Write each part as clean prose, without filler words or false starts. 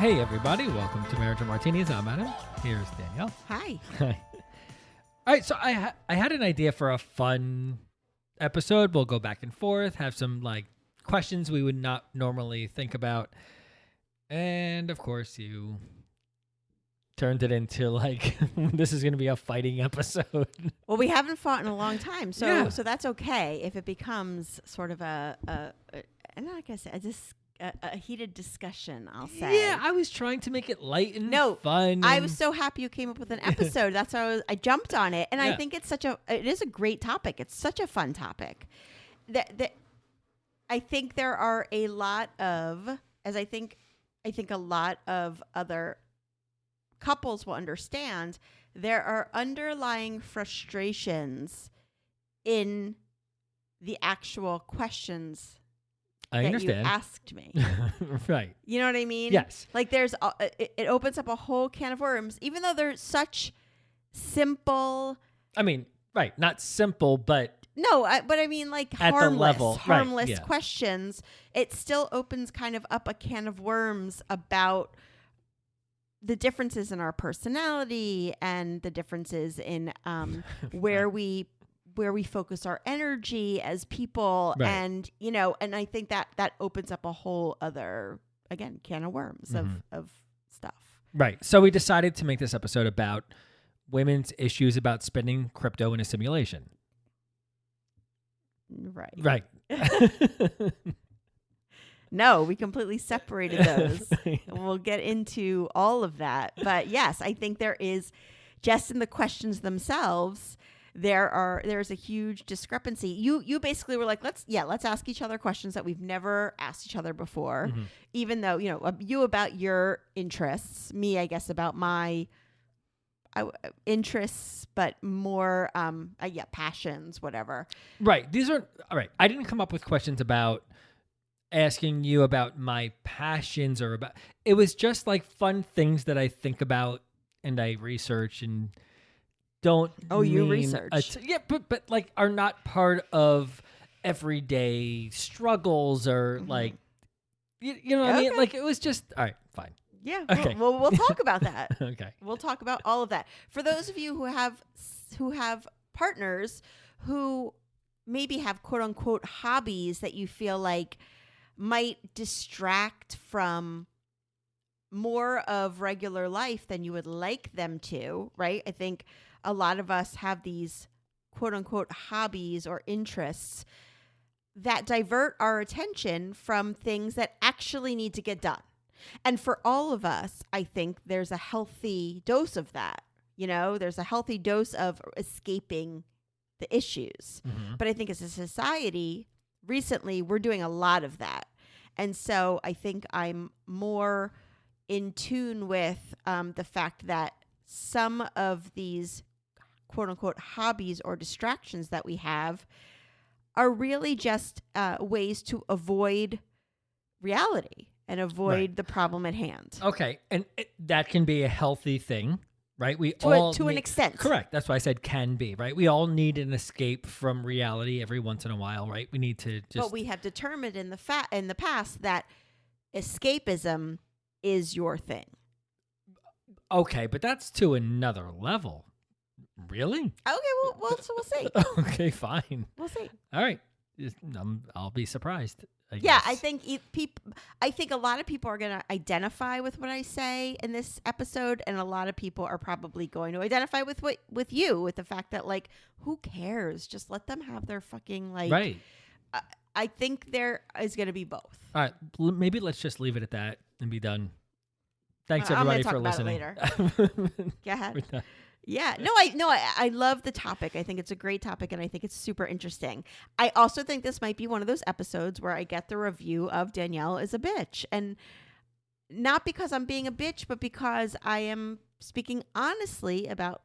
Hey everybody, welcome to Marital Martinis. I'm Adam. Here's Danielle. Hi. Hi. All right, so I had an idea for a fun episode. We'll go back and forth, have some like questions we would not normally think about. And of course, you turned it into like this is going to be a fighting episode. Well, we haven't fought in a long time, so Yeah. so that's okay if it becomes sort of I'm not gonna say a heated discussion. I'll say. Yeah, I was trying to make it light and fun. I was so happy you came up with an episode. That's why I jumped on it, and Yeah. I think it is a great topic. It's such a fun topic. That I think there are a lot of, as I think a lot of other couples will understand, there are underlying frustrations in the actual questions I that understand. you asked me. Right. You know what I mean? Yes. Like it opens up a whole can of worms, even though they're such simple. I mean, right. Not simple, but No, but I mean like At the level, right, harmless yeah. questions. It still opens kind of up a can of worms about the differences in our personality and the differences in where we focus our energy as people, Right. and and I think that opens up a whole other, again, can of worms of stuff. right. So we decided to make this episode about women's issues about spending crypto in a simulation. Right. Right. No, we completely separated those. We'll get into all of that. But yes, I think there is, just in the questions themselves, there's a huge discrepancy. You basically were like, let's ask each other questions that we've never asked each other before, even though, you about your interests, me, I guess, about my interests, but more, passions, whatever. Right. These are all right. I didn't come up with questions about asking you about my passions or about, it was just like fun things that I think about and I research and don't. Oh, you mean research. yeah, but like are not part of everyday struggles or like, you know what I mean? Okay. Like it was just, all right, fine. Yeah. Okay. We'll talk about that. Okay. We'll talk about all of that. For those of you who have partners who maybe have quote unquote hobbies that you feel like might distract from more of regular life than you would like them to, right? I think a lot of us have these quote unquote hobbies or interests that divert our attention from things that actually need to get done. And for all of us, I think there's a healthy dose of that. There's a healthy dose of escaping the issues. But I think as a society, recently, we're doing a lot of that. And so I think I'm more in tune with the fact that some of these quote unquote hobbies or distractions that we have are really just ways to avoid reality and avoid the problem at hand. Okay. And that can be a healthy thing, right? To an extent. Correct. That's why I said can be, right? We all need an escape from reality every once in a while, right? We need to just. But we have determined in the past that escapism is your thing. Okay, but that's to another level. Really? Okay, so we'll see. Okay, fine. We'll see. All right. I'll be surprised. Yeah, guess. I think a lot of people are going to identify with what I say in this episode, and a lot of people are probably going to identify with with the fact that, like, who cares? Just let them have their fucking, like. Right. I think there is going to be both. All right. Maybe let's just leave it at that and be done. Thanks I'm gonna everybody talk for about it listening. later. Go ahead. We're done. Yeah, I love the topic. I think it's a great topic, and I think it's super interesting. I also think this might be one of those episodes where I get the review of Danielle is a bitch, and not because I'm being a bitch, but because I am speaking honestly about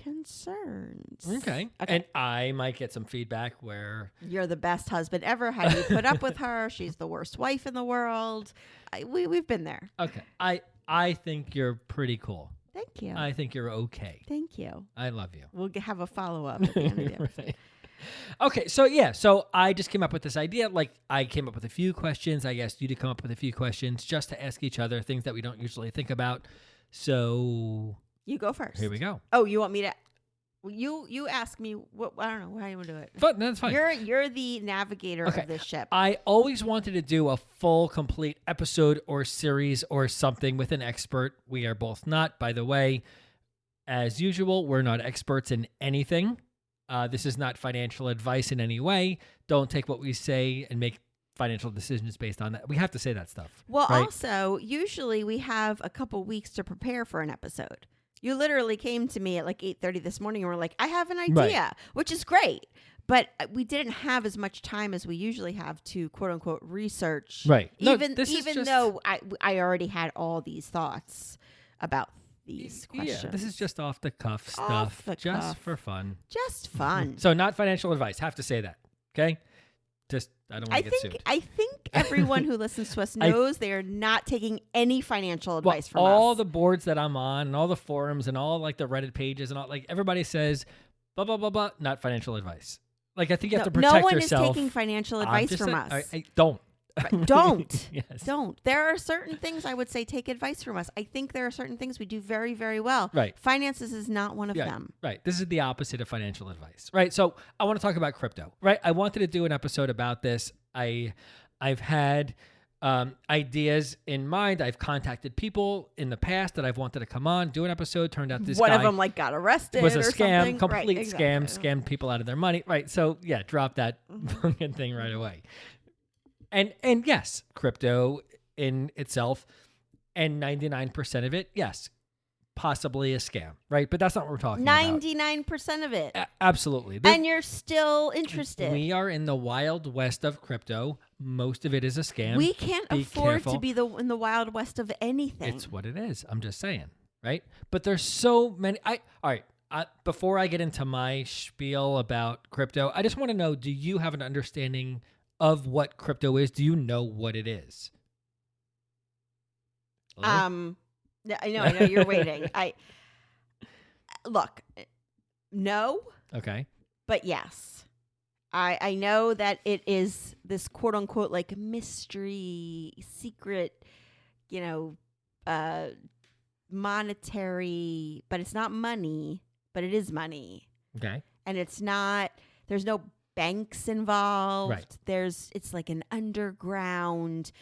concerns. Okay. And I might get some feedback where You're the best husband ever. How do you put up with her? She's the worst wife in the world. We've been there. okay. I think you're pretty cool. Thank you. I think you're okay. Thank you. I love you. We'll have a follow-up at the end of the episode. Right. Okay, so I just came up with this idea. Like, I came up with a few questions. I asked you to come up with a few questions just to ask each other things that we don't usually think about. So You go first. here we go. Oh, you want me to? You ask me. What? I don't know how you want to do it. But that's fine. You're the navigator of this ship. I always wanted to do a full, complete episode or series or something with an expert. We are both not, by the way. As usual, we're not experts in anything. This is not financial advice in any way. Don't take what we say and make financial decisions based on that. We have to say that stuff. Well, right? also, usually we have a couple weeks to prepare for an episode. You literally came to me at like 8:30 this morning and were like, I have an idea, which is great. But we didn't have as much time as we usually have to quote unquote research. Right. Even though I already had all these thoughts about these questions. Yeah, this is just off the cuff stuff. Just for fun. Just fun. So not financial advice. Have to say that. Okay? Just, I don't want to get sued. I think everyone who listens to us knows they are not taking any financial advice from us. All the boards that I'm on and all the forums and all like the Reddit pages and all, like, everybody says, blah, blah, blah, blah, not financial advice. Like, I think you have to protect yourself. No one is taking financial advice from us. I don't. Don't. Yes. Don't. There are certain things I would say take advice from us. I think there are certain things we do very, very well. Right. Finances is not one of them. Right. This is the opposite of financial advice. Right. So I want to talk about crypto. Right. I wanted to do an episode about this. I've had ideas in mind. I've contacted people in the past that I've wanted to come on, do an episode. Turned out this one guy of them got arrested. Was a or scam, something. complete right, scam, exactly. scammed people out of their money. Right. So yeah, drop that fucking thing right away. And yes, crypto in itself, and 99% of it, yes, possibly a scam, right? But that's not what we're talking about. 99% of it. Absolutely. And you're still interested. We are in the wild west of crypto. Most of it is a scam. We can't afford careful. to be in the wild west of anything. It's what it is. I'm just saying, right? But there's so many. All right. Before I get into my spiel about crypto, I just want to know, do you have an understanding of what crypto is? Do you know what it is? Hello? I know you're waiting. Look, no. Okay. But yes. I know that it is this quote unquote like mystery, secret, monetary, but it's not money, but it is money. Okay. And it's not, there's no banks involved. Right. It's like an underground.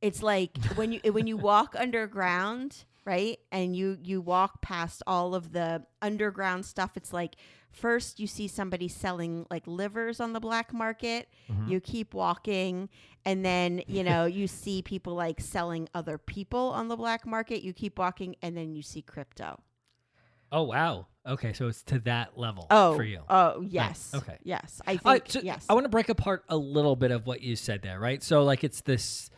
It's like when you walk underground, right? And you walk past all of the underground stuff. It's like first you see somebody selling like livers on the black market. Mm-hmm. You keep walking, and then you see people like selling other people on the black market. You keep walking, and then you see crypto. Oh wow. Okay, so it's to that level for you. Oh yes. Right. Okay. Yes, I think yes. I want to break apart a little bit of what you said there, right? So like it's this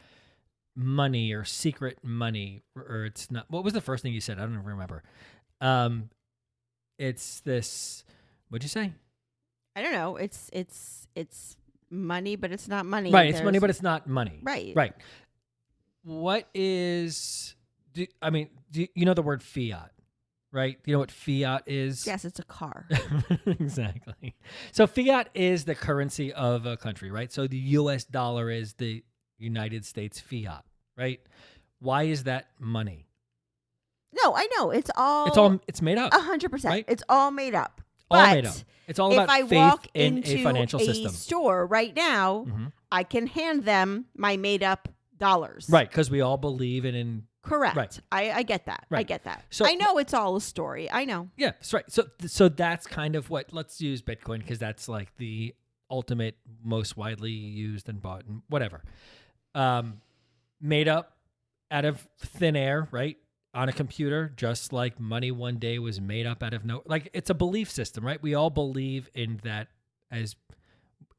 money or secret money, or it's not. What was the first thing you said? I don't even remember. It's this. What'd you say? I don't know. It's money, but it's not money. Right. It's money, but it's not money. Right. Right. What is? Do you know the word fiat? Right? You know what fiat is? Yes, it's a car. Exactly. So fiat is the currency of a country, right? So the US dollar is the United States fiat, right? Why is that money? No, I know. It's made up. 100%. Right? It's all made up. All made up. It's all about faith faith walk in into a financial system. Store right now, mm-hmm. I can hand them my made up dollars. Right, because we all believe in correct. Right. I get that. Right. I get that. So I know it's all a story. I know. Yeah, that's right. So that's kind of what, let's use Bitcoin because that's like the ultimate, most widely used and bought and whatever. Made up out of thin air, right? On a computer, just like money one day was made up out of like it's a belief system, right? We all believe in that as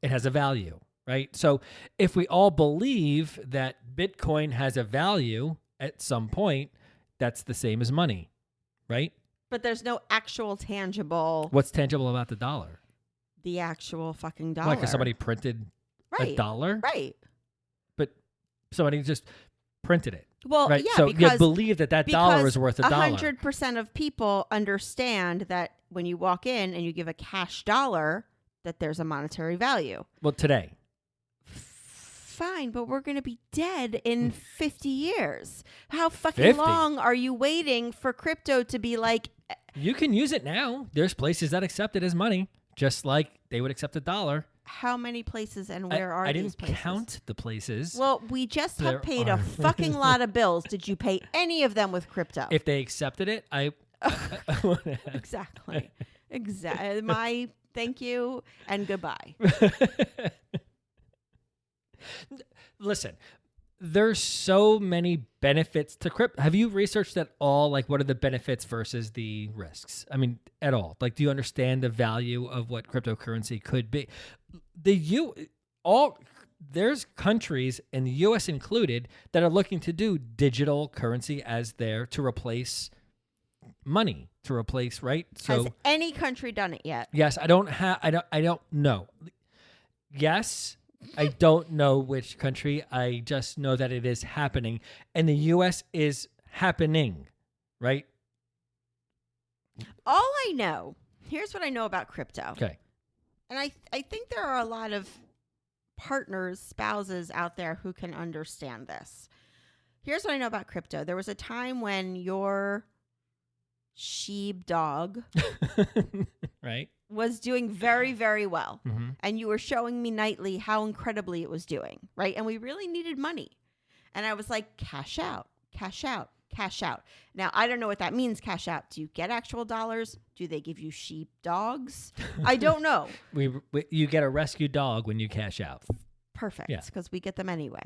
it has a value, right? So if we all believe that Bitcoin has a value at some point, that's the same as money, right? But there's no actual tangible. What's tangible about the dollar? The actual fucking dollar. Like, because somebody printed a dollar? Right. But somebody just printed it. Well, right? yeah, so because you believe that dollar is worth $1. 100% of people understand that when you walk in and you give a cash dollar, that there's a monetary value. Well, today. Fine, but we're going to be dead in 50 years. How fucking 50? long are you waiting for crypto to be like... You can use it now. There's places that accept it as money, just like they would accept $1. How many places and where are I these didn't places? count the places. Well, we just There have paid are. a fucking lot of bills. Did you pay any of them with crypto? If they accepted it, Exactly. Exactly. My thank you and goodbye. Listen, there's so many benefits to crypto. Have you researched at all, like, what are the benefits versus the risks? I mean, at all. Like, do you understand the value of what cryptocurrency could be? There's countries, and the U.S. included, that are looking to do digital currency as there to replace money, right? So Has any country done it yet? yes, I don't know. Yes, I don't know which country. I just know that it is happening, and the U.S. is happening, right? All I know, here's what I know about crypto. Okay. And I think there are a lot of partners, spouses out there who can understand this. Here's what I know about crypto. There was a time when your sheepdog Right. was doing very, very well. Mm-hmm. And you were showing me nightly how incredibly it was doing, right? And we really needed money. And I was like, cash out, cash out, cash out. Now, I don't know what that means, cash out. Do you get actual dollars? Do they give you sheep dogs? I don't know. You get a rescue dog when you cash out. Perfect, Yeah. because we get them anyway.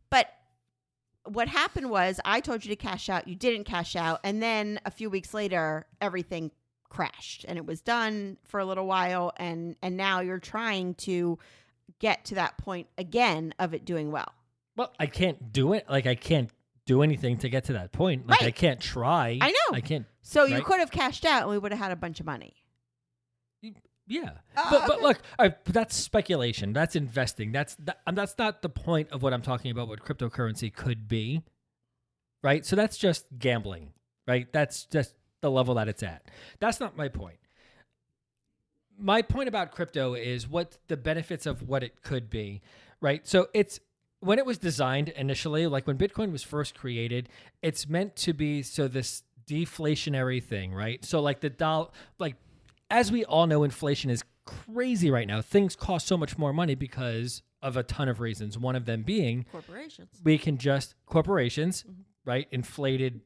But what happened was I told you to cash out. You didn't cash out. And then a few weeks later, everything crashed and it was done for a little while. And now you're trying to get to that point again of it doing well. Well, I can't do it. Like, I can't do anything to get to that point. Like, Right. I can't try. I know. I can't. So you Right. could have cashed out and we would have had a bunch of money. Yeah, Oh, but okay. look, that's speculation. That's investing. That's not the point of what I'm talking about. What cryptocurrency could be, right? So that's just gambling, right? That's just the level that it's at. That's not my point. My point about crypto is what the benefits of what it could be, right? So it's when it was designed initially, like when Bitcoin was first created, it's meant to be this deflationary thing, right? So like the dollar, like. As we all know, inflation is crazy right now. Things cost so much more money because of a ton of reasons. One of them being Corporations. corporations, right? Inflated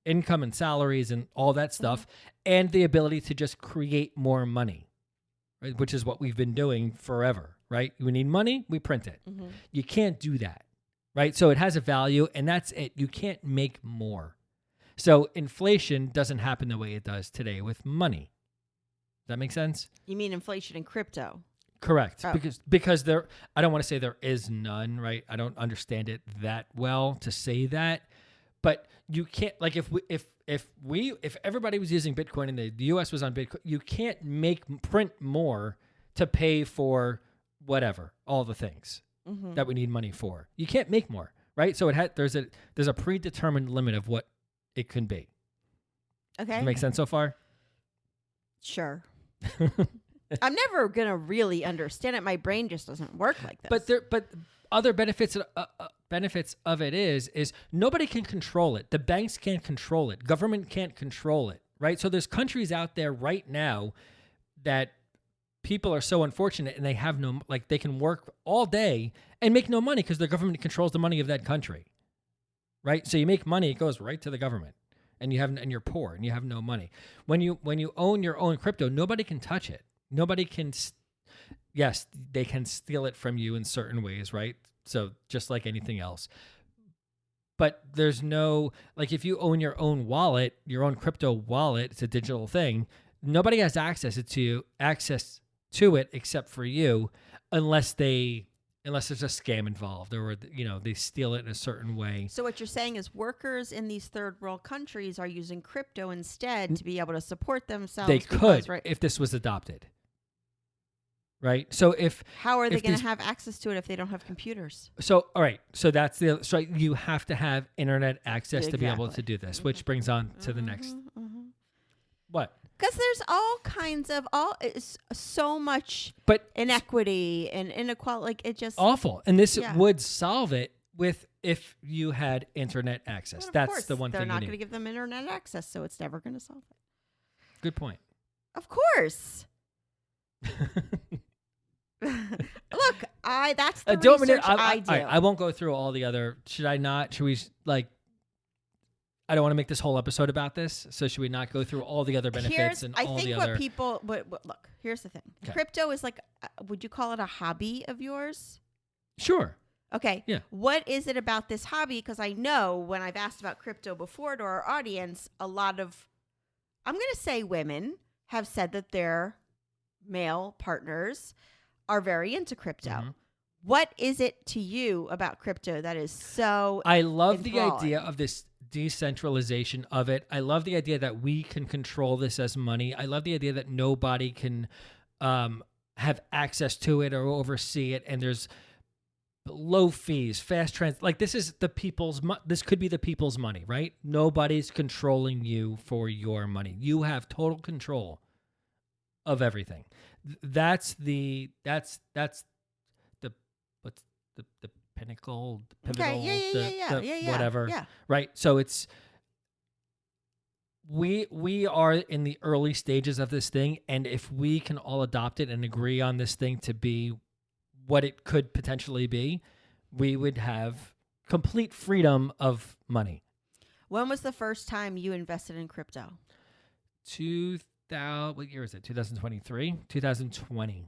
income and salaries and all that stuff, and the ability to just create more money, right? Which is what we've been doing forever, right? We need money, we print it. You can't do that, right? So it has a value, and that's it. You can't make more. So inflation doesn't happen the way it does today with money. Does that make sense? You mean inflation in crypto? Correct. Oh. Because there, I don't want to say there is none, right? I don't understand it that well to say that, but you can't, like, if everybody was using Bitcoin and the US was on Bitcoin, you can't print more to pay for whatever, all the things that we need money for. You can't make more, right? So there's a predetermined limit of what it can be. Okay. Does that make sense so far? Sure. I'm never going to really understand it. My brain just doesn't work like this. But other benefits of it is nobody can control it. The banks can't control it. Government can't control it, right? So there's countries out there right now that people are so unfortunate and they have they can work all day and make no money because the government controls the money of that country, right? So you make money, it goes right to the government. And you're poor and you have no money. When you own your own crypto, nobody can touch it. Nobody can. Yes, they can steal it from you in certain ways, right? So just like anything else. But there's no, like, if you own your own wallet, your own crypto wallet, it's a digital thing. Nobody has access to it except for you, unless there's a scam involved or, they steal it in a certain way. So what you're saying is workers in these third world countries are using crypto instead to be able to support themselves. They could, right? if this was adopted. Right? So how are they going to have access to it if they don't have computers? So, all right. So so you have to have internet access to be able to do this, which brings on to the next. What? Because there's all kinds of it's so much But inequity and inequality. Like it just awful. And this Yeah. would solve it with if you had internet access. Well, of That's course, the one they're thing you not going to need. give them internet access, so it's never going to solve it. Good point. Of course. Look, that's the Don't research minute, I do. I won't go through all the other. Should I not? Should we like? I don't want to make this whole episode about this. So should we not go through all the other benefits and I all think the what other? people look. Here's the thing. Okay. Crypto is like, would you call it a hobby of yours? Sure. Okay. Yeah. What is it about this hobby? Because I know when I've asked about crypto before to our audience, a lot of, I'm going to say women have said that their male partners are very into crypto. Mhm. What is it to you about crypto that is so I love the enthralling? idea of this decentralization of it. I love the idea that we can control this as money. I love the idea that nobody can have access to it or oversee it. And there's low fees, fast trans. Like this is the people's. This could be the people's money, right? Nobody's controlling you for your money. You have total control of everything. That's the what's the pinnacle, the pivotal, yeah, whatever, yeah. right? So it's we are in the early stages of this thing, and if we can all adopt it and agree on this thing to be what it could potentially be, we would have complete freedom of money. When was the first time you invested in crypto? What year is it? 2023, 2020.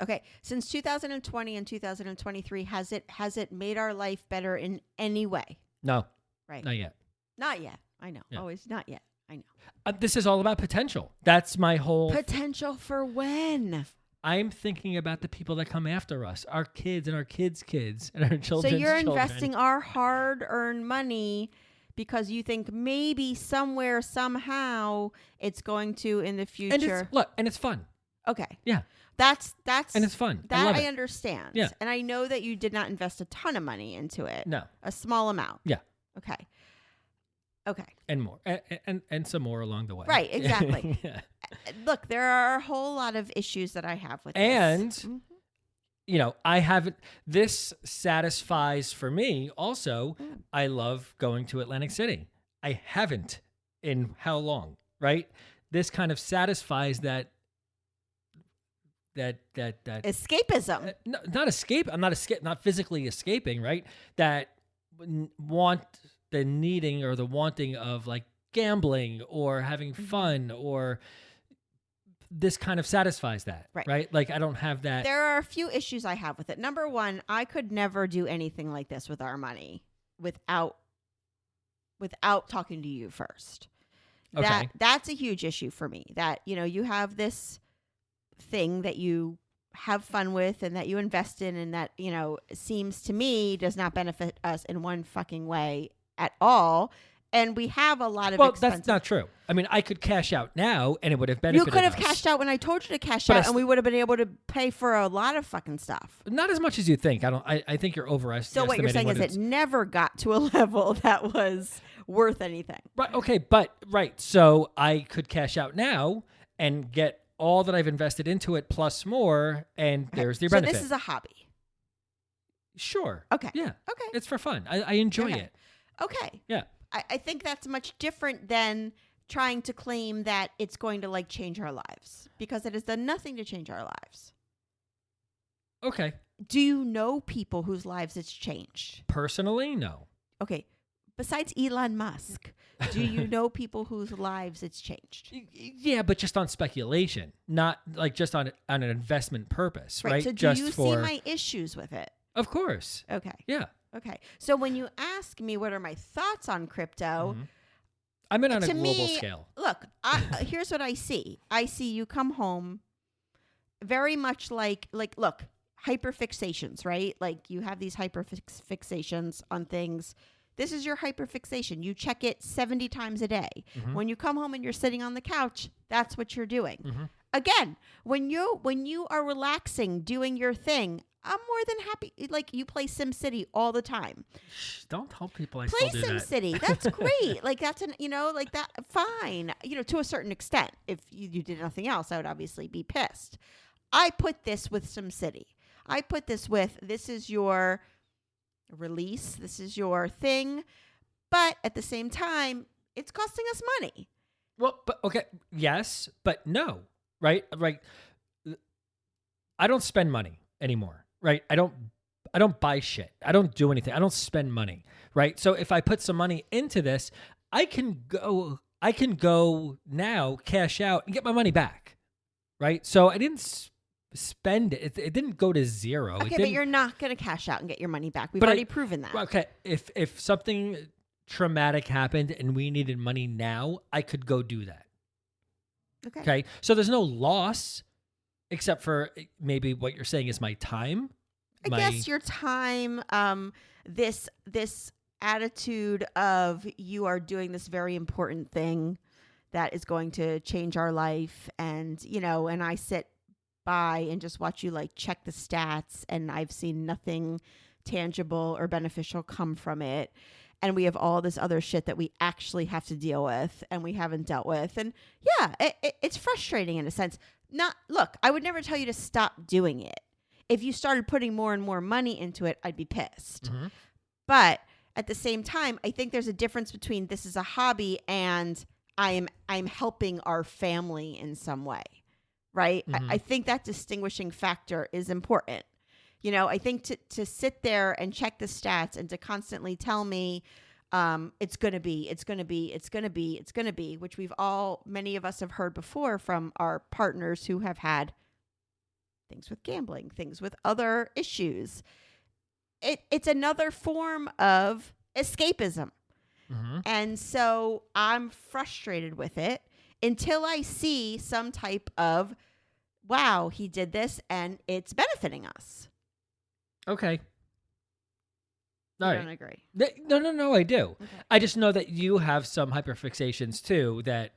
Okay, since 2020 and 2023, has it made our life better in any way? No, Right. not yet. Not yet. I know. Yeah. Always not yet. I know. This is all about potential. That's my whole. Potential for when? I'm thinking about the people that come after us, our kids and our kids' kids and our children's So you're children. investing our hard-earned money because you think maybe somewhere, somehow, it's going to in the future. And it's fun. Okay. Yeah. That's And it's fun. I that love I it. understand. Yeah. And I know that you did not invest a ton of money into it. No. A small amount. Yeah. Okay. Okay. And more. And some more along the way. Right, exactly. Yeah. Look, there are a whole lot of issues that I have with And, this. Mhm. you know, I haven't. This satisfies for me also. I love going to Atlantic City. I haven't in how long, right? This kind of satisfies that Escapism. no, not escape. I'm not physically escaping, right? That the needing or the wanting of like gambling or having fun or this kind of satisfies that, right? Like I don't have that. There are a few issues I have with it. Number one, I could never do anything like this with our money without talking to you first. Okay. That's a huge issue for me. That, you know, you have this thing that you have fun with and that you invest in and that, you know, seems to me does not benefit us in one fucking way at all. And we have a lot of expensive. That's not true. I mean, I could cash out now and it would have benefited You could have us. cashed out when I told you to cash But out and we would have been able to pay for a lot of fucking stuff. Not as much as you think. I think you're overestimating. So what you're saying is it never got to a level that was worth anything. Right. Okay. Right. So I could cash out now and get all that I've invested into it plus more, and there's the benefit. So this is a hobby. Sure. Okay. Yeah. Okay. It's for fun. I enjoy Okay. it. Okay. Yeah. I think that's much different than trying to claim that it's going to like change our lives, because it has done nothing to change our lives. Okay. Do you know people whose lives it's changed? Personally, no. Okay. Besides Elon Musk, do you know people whose lives it's changed? Yeah, but just on speculation, not like just on an investment purpose, right? So do just you see my issues with it? Of course. Okay. Yeah. Okay. So when you ask me what are my thoughts on crypto, I'm in on a to global me, scale. Look, here's what I see. I see you come home very much like look, hyperfixations, right? Like you have these hyperfixations on things. This is your hyperfixation. You check it 70 times a day. When you come home and you're sitting on the couch, that's what you're doing. Again, when you are relaxing, doing your thing, I'm more than happy. Like, you play SimCity all the time. Shh, don't tell people I Play still do that. SimCity. That's great. Like, that's like that. Fine. To a certain extent. If you did nothing else, I would obviously be pissed. I put this with SimCity. I put this is your release. This is your thing. But at the same time, it's costing us money. Well, but okay, yes, but no, right? Right. I don't spend money anymore, right? I don't buy shit. I don't do anything. I don't spend money, right? So if I put some money into this, I can go now, cash out, and get my money back, right? So I didn't spend it. It didn't go to zero. Okay, but you're not going to cash out and get your money back. We've But already proven that. Okay, if something traumatic happened and we needed money now, I could go do that. Okay. So there's no loss except for maybe what you're saying is my time. I guess your time, this attitude of you are doing this very important thing that is going to change our life. And, and I sit by and just watch you like check the stats, and I've seen nothing tangible or beneficial come from it. And we have all this other shit that we actually have to deal with and we haven't dealt with. And yeah, it's frustrating in a sense. Look, I would never tell you to stop doing it. If you started putting more and more money into it, I'd be pissed. Mm-hmm. But at the same time, I think there's a difference between this is a hobby and I'm helping our family in some way, right? Mm-hmm. I think that distinguishing factor is important. I think to sit there and check the stats and to constantly tell me it's going to be, which many of us have heard before from our partners who have had things with gambling, things with other issues. It's another form of escapism. Mm-hmm. And so I'm frustrated with it until I see some type of, wow, he did this and it's benefiting us. Okay. I don't agree. No, I do. Okay. I just know that you have some hyperfixations too that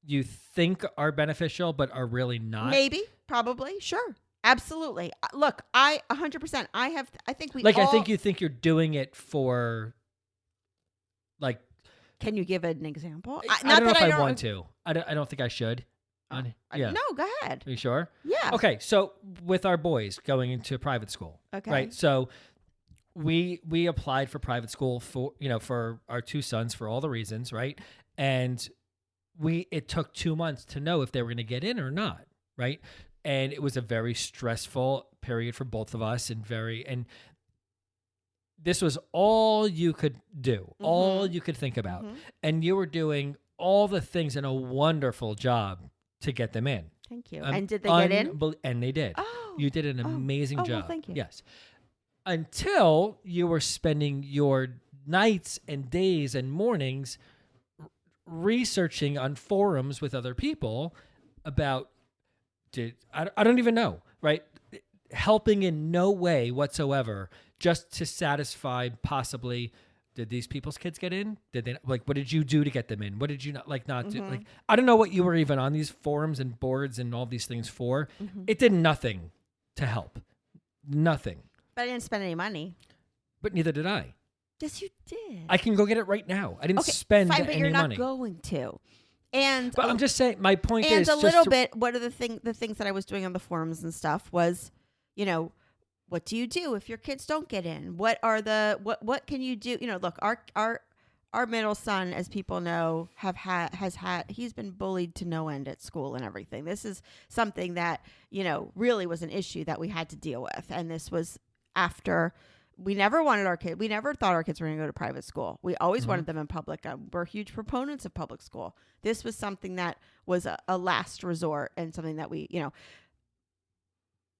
you think are beneficial but are really not. Maybe, probably, sure. Absolutely. Look, I 100%. I think we I think you think you're doing it for like. Can you give an example? I don't know if I want to. I don't think I should. Yeah. No, go ahead. Are you sure? Yeah. Okay, so with our boys going into private school, okay, right? So we applied for private school for our two sons for all the reasons, right? And it took 2 months to know if they were going to get in or not, right? And it was a very stressful period for both of us, and this was all you could do, mm-hmm. all you could think about, mm-hmm. and you were doing all the things in a wonderful job to get them in. Thank you. And did they get in? And they did. Oh. You did an amazing job. Well, thank you. Yes. Until you were spending your nights and days and mornings researching on forums with other people about, I don't even know, right? Helping in no way whatsoever, just to satisfy possibly, did these people's kids get in? Did they, what did you do to get them in? What did you not mm-hmm. do? I don't know what you were even on these forums and boards and all these things for. Mm-hmm. It did nothing to help. Nothing. But I didn't spend any money. But neither did I. Yes, you did. I can go get it right now. I didn't spend any money. But you're not going to. But I'm just saying, my point is, and a little bit. What are the things that I was doing on the forums and stuff was, what do you do if your kids don't get in? What can you do? Look, our middle son, as people know, he's been bullied to no end at school and everything. This is something that, really was an issue that we had to deal with. And this was after we never thought our kids were going to go to private school. We always mm-hmm. wanted them in public. We're huge proponents of public school. This was something that was a last resort and something that we,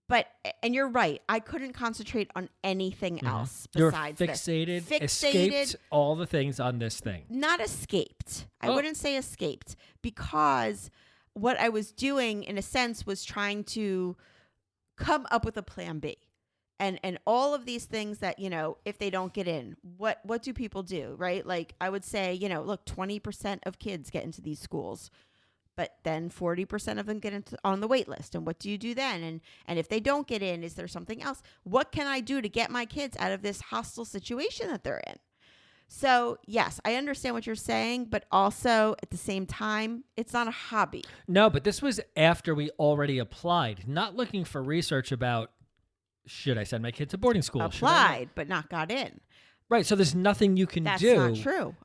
But, and you're right, I couldn't concentrate on anything else besides this. Escaped all the things on this thing. Not escaped. I wouldn't say escaped, because what I was doing, in a sense, was trying to come up with a plan B. And all of these things that, if they don't get in, what do people do, right? Like, I would say, look, 20% of kids get into these schools. but then 40% of them get on the wait list. And what do you do then? And if they don't get in, is there something else? What can I do to get my kids out of this hostile situation that they're in? So, yes, I understand what you're saying, but also at the same time, it's not a hobby. No, but this was after we already applied, not looking for research about, should I send my kid to boarding school? Applied, but not got in. Right, so there's nothing you can That's do. not true.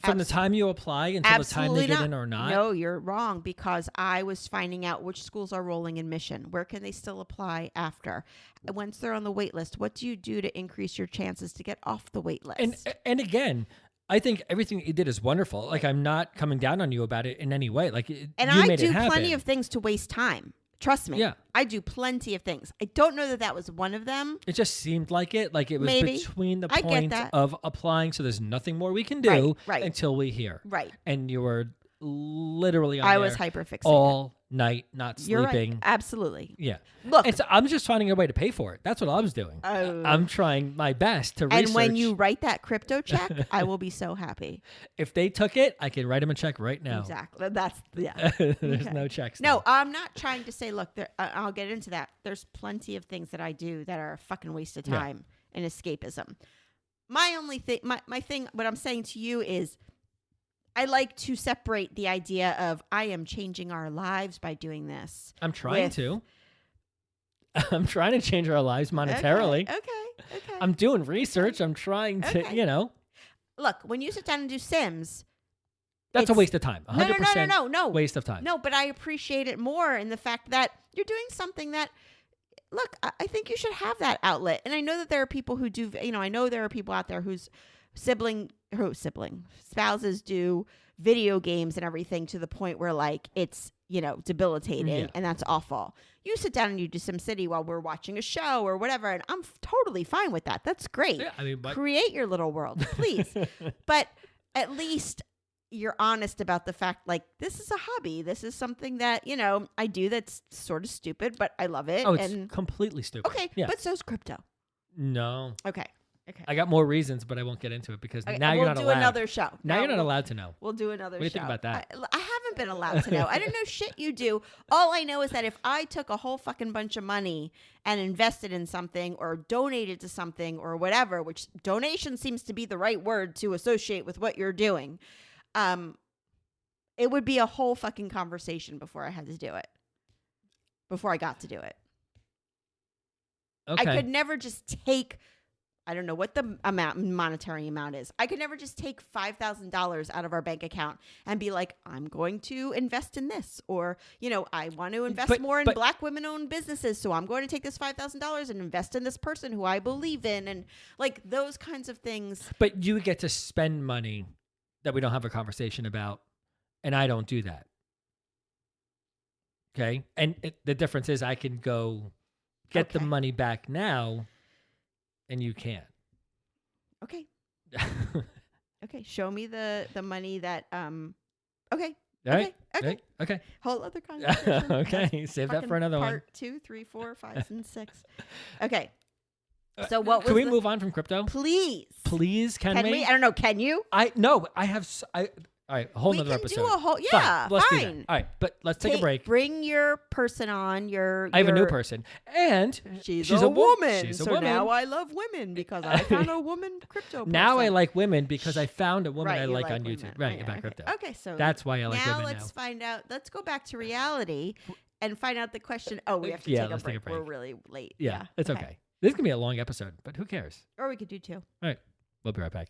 From the time you apply until the time they get in or not? No, you're wrong, because I was finding out which schools are rolling in Mission. Where can they still apply after? Once they're on the wait list, what do you do to increase your chances to get off the wait list? And again, I think everything you did is wonderful. Like, I'm not coming down on you about it in any way. Like, and you I made do it happen. plenty of things to waste time. Trust me. Yeah. I do plenty of things. I don't know that was one of them. It just seemed like it. Like, it was Maybe. between the I get point that. of applying, so there's nothing more we can do Right. until we hear. Right. And you were literally on I there was hyperfixated. all night, not You're sleeping. right. Absolutely. Yeah. Look. And so I'm just finding a way to pay for it. That's what I was doing. Oh. I'm trying my best to research. And when you write that crypto check, I will be so happy. If they took it, I can write them a check right now. Exactly. That's, yeah. There's Okay. no checks. No, now. I'm not trying to say, look, I'll get into that. There's plenty of things that I do that are a fucking waste of time and escapism. My only thing, my thing, what I'm saying to you is, I like to separate the idea of I am changing our lives by doing this. I'm trying to. I'm trying to change our lives monetarily. Okay. I'm doing research. I'm trying to, Okay. Look, when you sit down and do Sims, That's a waste of time. 100% no. waste of time. No, but I appreciate it more in the fact that you're doing something that, look, I think you should have that outlet. And I know that there are people who do, I know there are people out there whose spouses do video games and everything to the point where, like, it's, debilitating and that's awful. You sit down and you do SimCity while we're watching a show or whatever, and I'm totally fine with that. That's great. Yeah, Create your little world, please. But at least you're honest about the fact, like, this is a hobby. This is something that, I do that's sort of stupid, but I love it. Oh, it's completely stupid. Okay, Yeah. but so's crypto. No. Okay. I got more reasons, but I won't get into it because Okay, now you're not allowed. We'll do another show. Now you're not allowed to know. We'll do another show. What do you think about that? I haven't been allowed to know. I don't know shit you do. All I know is that if I took a whole fucking bunch of money and invested in something or donated to something or whatever, which donation seems to be the right word to associate with what you're doing, it would be a whole fucking conversation before I had to do it. Before I got to do it. Okay. I could never just take, I don't know what the monetary amount is. I could never just take $5,000 out of our bank account and be like, I'm going to invest in this. Or, I want to invest more in Black women-owned businesses. So I'm going to take this $5,000 and invest in this person who I believe in. And, like, those kinds of things. But you get to spend money that we don't have a conversation about. And I don't do that. Okay. And the difference is I can go get the money back now and you can't. Okay. Okay. Show me the money that, okay. All right. Okay. Okay. Whole other conversation. Okay. Save that for another one. Part 2, 3, 4, 5, and 6. Okay. So what was Can we move on from crypto? Please. Please, can we? I don't know. Can you? I have. All right, a whole nother episode. We can do a whole, Let's do fine. that. All right, but let's take a break. Bring your person on. I have a new person, and she's a woman. She's a so woman. now I love women because I found a woman crypto person. Now I like women because I found a woman I you like on women. YouTube. Right, about Okay. crypto. Okay, so that's why I like women now. Let's find out. Let's go back to reality and find out the question. Oh, we have to let's take a break. We're really late. Yeah, it's okay. This is gonna be a long episode, but who cares? Or we could do 2. All right, we'll be right back.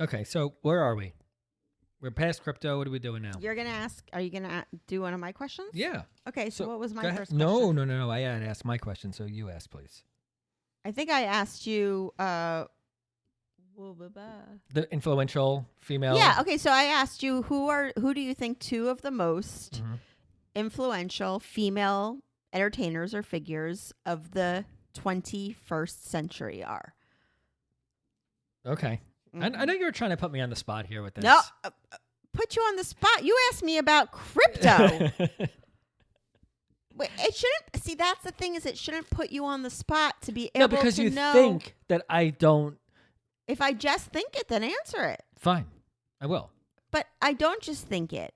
Okay, so where are we? We're past crypto. What are we doing now? You're going to ask, are you going to do one of my questions? Yeah. Okay, so what was my first question? No. I had to ask my question, so you ask, please. I think I asked you, the influential female. Yeah, okay, so I asked you, who do you think 2 of the most influential female entertainers or figures of the 21st century are? Okay. I know you were trying to put me on the spot here with this. No, put you on the spot. You asked me about crypto. Wait, it shouldn't. See, that's the thing is it shouldn't put you on the spot to be able to know. No, because you think that I don't. If I just think it, then answer it. Fine. I will. But I don't just think it.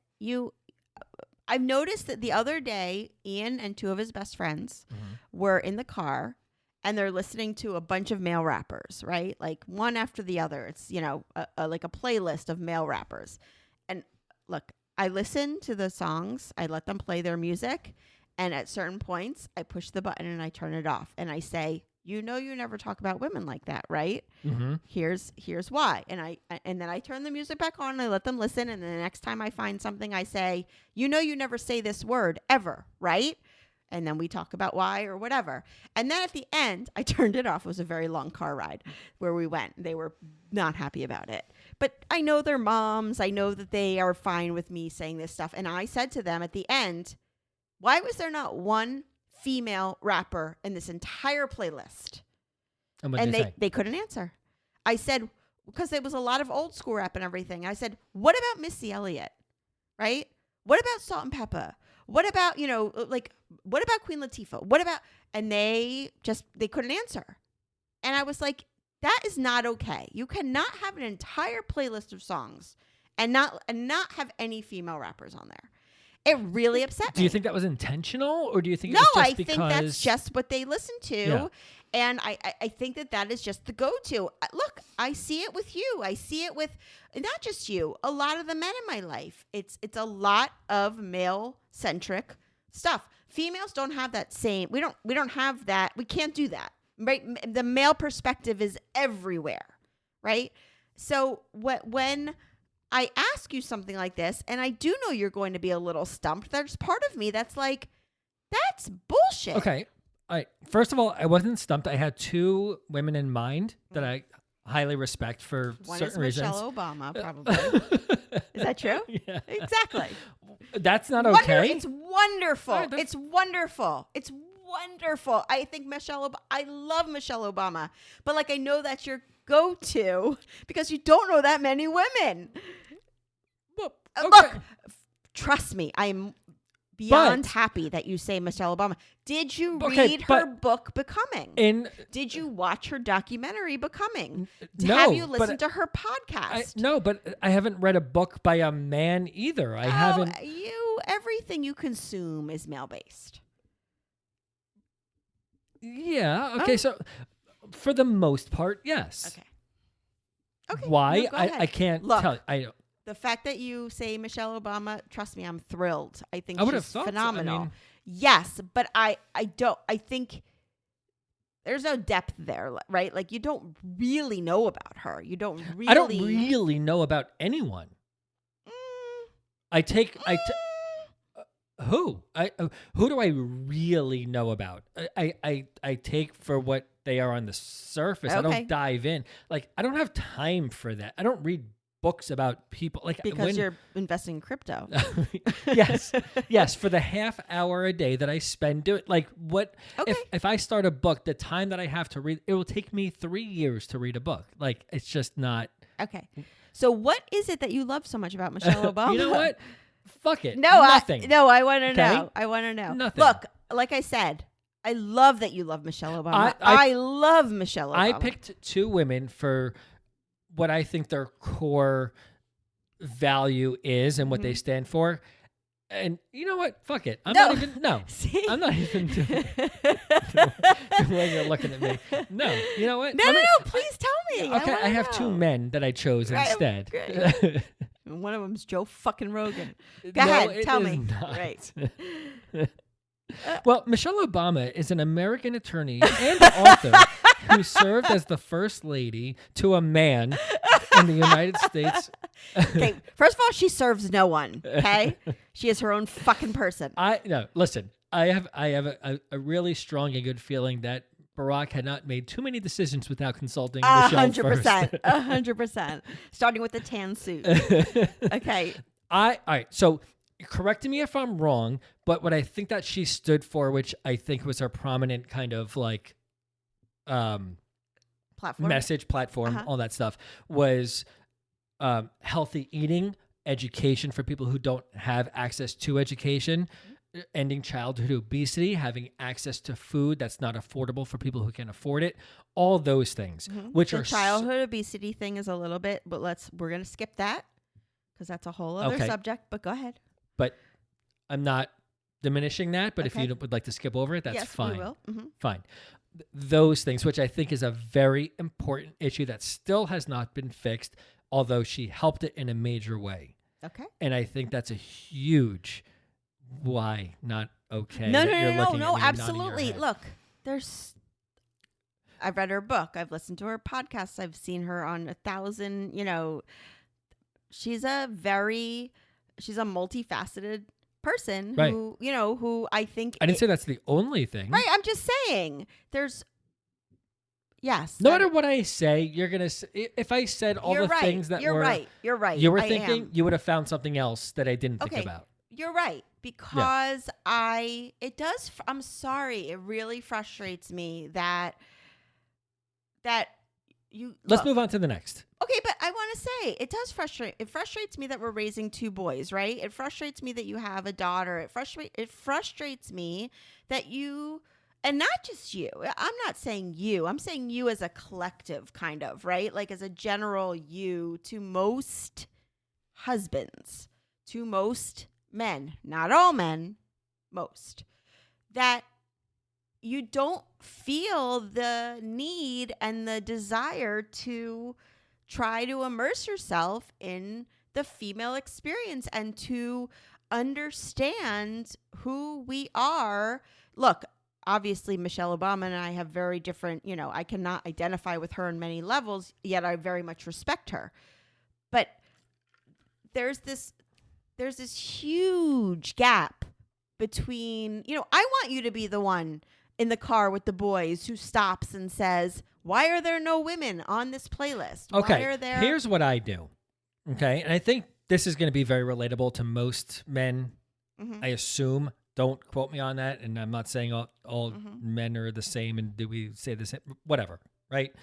I've noticed that the other day, Ian and two of his best friends were in the car and they're listening to a bunch of male rappers, right? Like one after the other. It's, like a playlist of male rappers. And look, I listen to the songs. I let them play their music. And at certain points, I push the button and I turn it off. And I say, you never talk about women like that, right? Mm-hmm. Here's why. And then I turn the music back on and I let them listen. And then the next time I find something, I say, you never say this word ever, right? And then we talk about why or whatever. And then at the end, I turned it off. It was a very long car ride where we went. They were not happy about it. But I know they're moms. I know that they are fine with me saying this stuff. And I said to them at the end, why was there not one female rapper in this entire playlist? And they couldn't answer. I said, because there was a lot of old school rap and everything. I said, what about Missy Elliott? Right? What about Salt and Pepper? What about, what about Queen Latifah? What about, and they couldn't answer. And I was like, that is not okay. You cannot have an entire playlist of songs and not have any female rappers on there. It really upset me. Do you think that was intentional, or do you think no? It was just I think that's just what they listen to, Yeah. And I think that is just the go-to. Look, I see it with you. I see it with not just you. A lot of the men in my life. It's a lot of male-centric stuff. Females don't have that same. We don't have that. We can't do that. Right? The male perspective is everywhere. Right? So when I ask you something like this, and I do know you're going to be a little stumped, there's part of me that's like, that's bullshit. Okay. All right. First of all, I wasn't stumped. I had two women in mind that I highly respect for One certain is reasons. Michelle Obama, probably. Is that true? Yeah. Exactly. That's not okay. It's wonderful. All right, It's wonderful. It's wonderful. I think I love Michelle Obama, but I know that's your go-to because you don't know that many women. Well, okay. Look, trust me, I'm beyond happy that you say Michelle Obama. Did you read her book, Becoming? Did you watch her documentary, Becoming? No. Have you listened to her podcast? No, but I haven't read a book by a man either. I haven't. Everything you consume is male-based. Yeah. Okay. So for the most part, yes. Okay. Why? No, go ahead. I can't Look, tell. the fact that you say Michelle Obama, trust me, I'm thrilled. I think I would she's have thought phenomenal. So. I mean, yes, but I think there's no depth there, right? You don't really know about her. You don't really. I don't really know about anyone. Who? Who do I really know about? I take for what they are on the surface. Okay. I don't dive in. I don't have time for that. I don't read books about people because you're investing in crypto. yes. For the half hour a day that I spend doing, what? Okay. If I start a book, the time that I have to read, it will take me 3 years to read a book. It's just not. Okay. So what is it that you love so much about Michelle Obama? You know what? Fuck it. No, nothing. I want to know. I want to know. Nothing. Look, like I said, I love that you love Michelle Obama. I love Michelle Obama. I picked two women for what I think their core value is and what they stand for. And you know what? Fuck it. I'm not even the way you're looking at me. No. You know what? No, please tell me. Okay, I have two men that I chose instead. Great. One of them's Joe fucking Rogan. Go ahead, tell me. Not. Right. Well, Michelle Obama is an American attorney and author who served as the first lady to a man in the United States. Okay, first of all, she serves no one. Okay, she is her own fucking person. Listen, I have a really strong and good feeling that Barack had not made too many decisions without consulting Michelle first. 100%. Starting with the tan suit. Okay. All right. So correct me if I'm wrong, but what I think that she stood for, which I think was her prominent kind of platform, message, platform, all that stuff, was healthy eating, education for people who don't have access to education, ending childhood obesity, having access to food that's not affordable for people who can afford it, all those things, which the are childhood obesity thing is a little bit, but we're going to skip that because that's a whole other subject, but go ahead. But I'm not diminishing that, but if Okay. you would like to skip over it, that's yes, fine. we will. Mhm. Fine. Those things, which I think is a very important issue that still has not been fixed, although she helped it in a major way. Okay. And I think that's a huge why not okay. No, that no, you're no, looking no, at me no, and nodding your absolutely. head. Look, I've read her book. I've listened to her podcasts. I've seen her on 1,000, she's a multifaceted person Right. who I think, I didn't say that's the only thing. right. I'm just saying yes. No matter what I say, you're going to, if I said all you're the right. things that you're were, right. You're right. you were I thinking, am. you would have found something else that I didn't think Okay. about. You're right, because I'm sorry, it really frustrates me that you Let's look, move on to the next. okay, but I want to say it frustrates me that we're raising two boys, right? It frustrates me that you have a daughter. It frustrates me that you, and not just you, I'm not saying you, I'm saying you as a collective, kind of, right? Like as a general you, to most husbands, to most men, not all men, most, that you don't feel the need and the desire to try to immerse yourself in the female experience and to understand who we are. Look, obviously Michelle Obama and I have very different, I cannot identify with her on many levels, yet I very much respect her. But there's this huge gap between, I want you to be the one in the car with the boys who stops and says, why are there no women on this playlist? Okay, Why are there... here's what I do. Okay, and I think this is going to be very relatable to most men. Mhm. I assume. Don't quote me on that. And I'm not saying all Mhm. men are the same. And do we say the same? Whatever, right?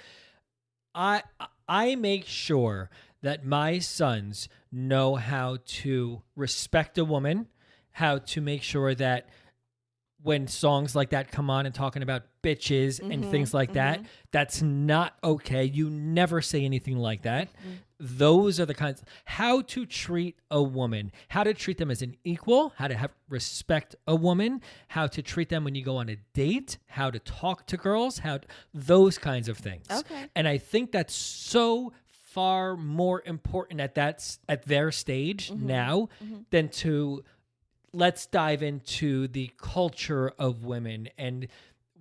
I make sure that my sons know how to respect a woman, how to make sure that when songs like that come on and talking about bitches and things like that, that's not okay. You never say anything like that. Those are the kinds, how to treat a woman, how to treat them as an equal, how to have respect a woman, how to treat them when you go on a date, how to talk to girls, those kinds of things. Okay. And I think that's so far more important at their stage now than to let's dive into the culture of women and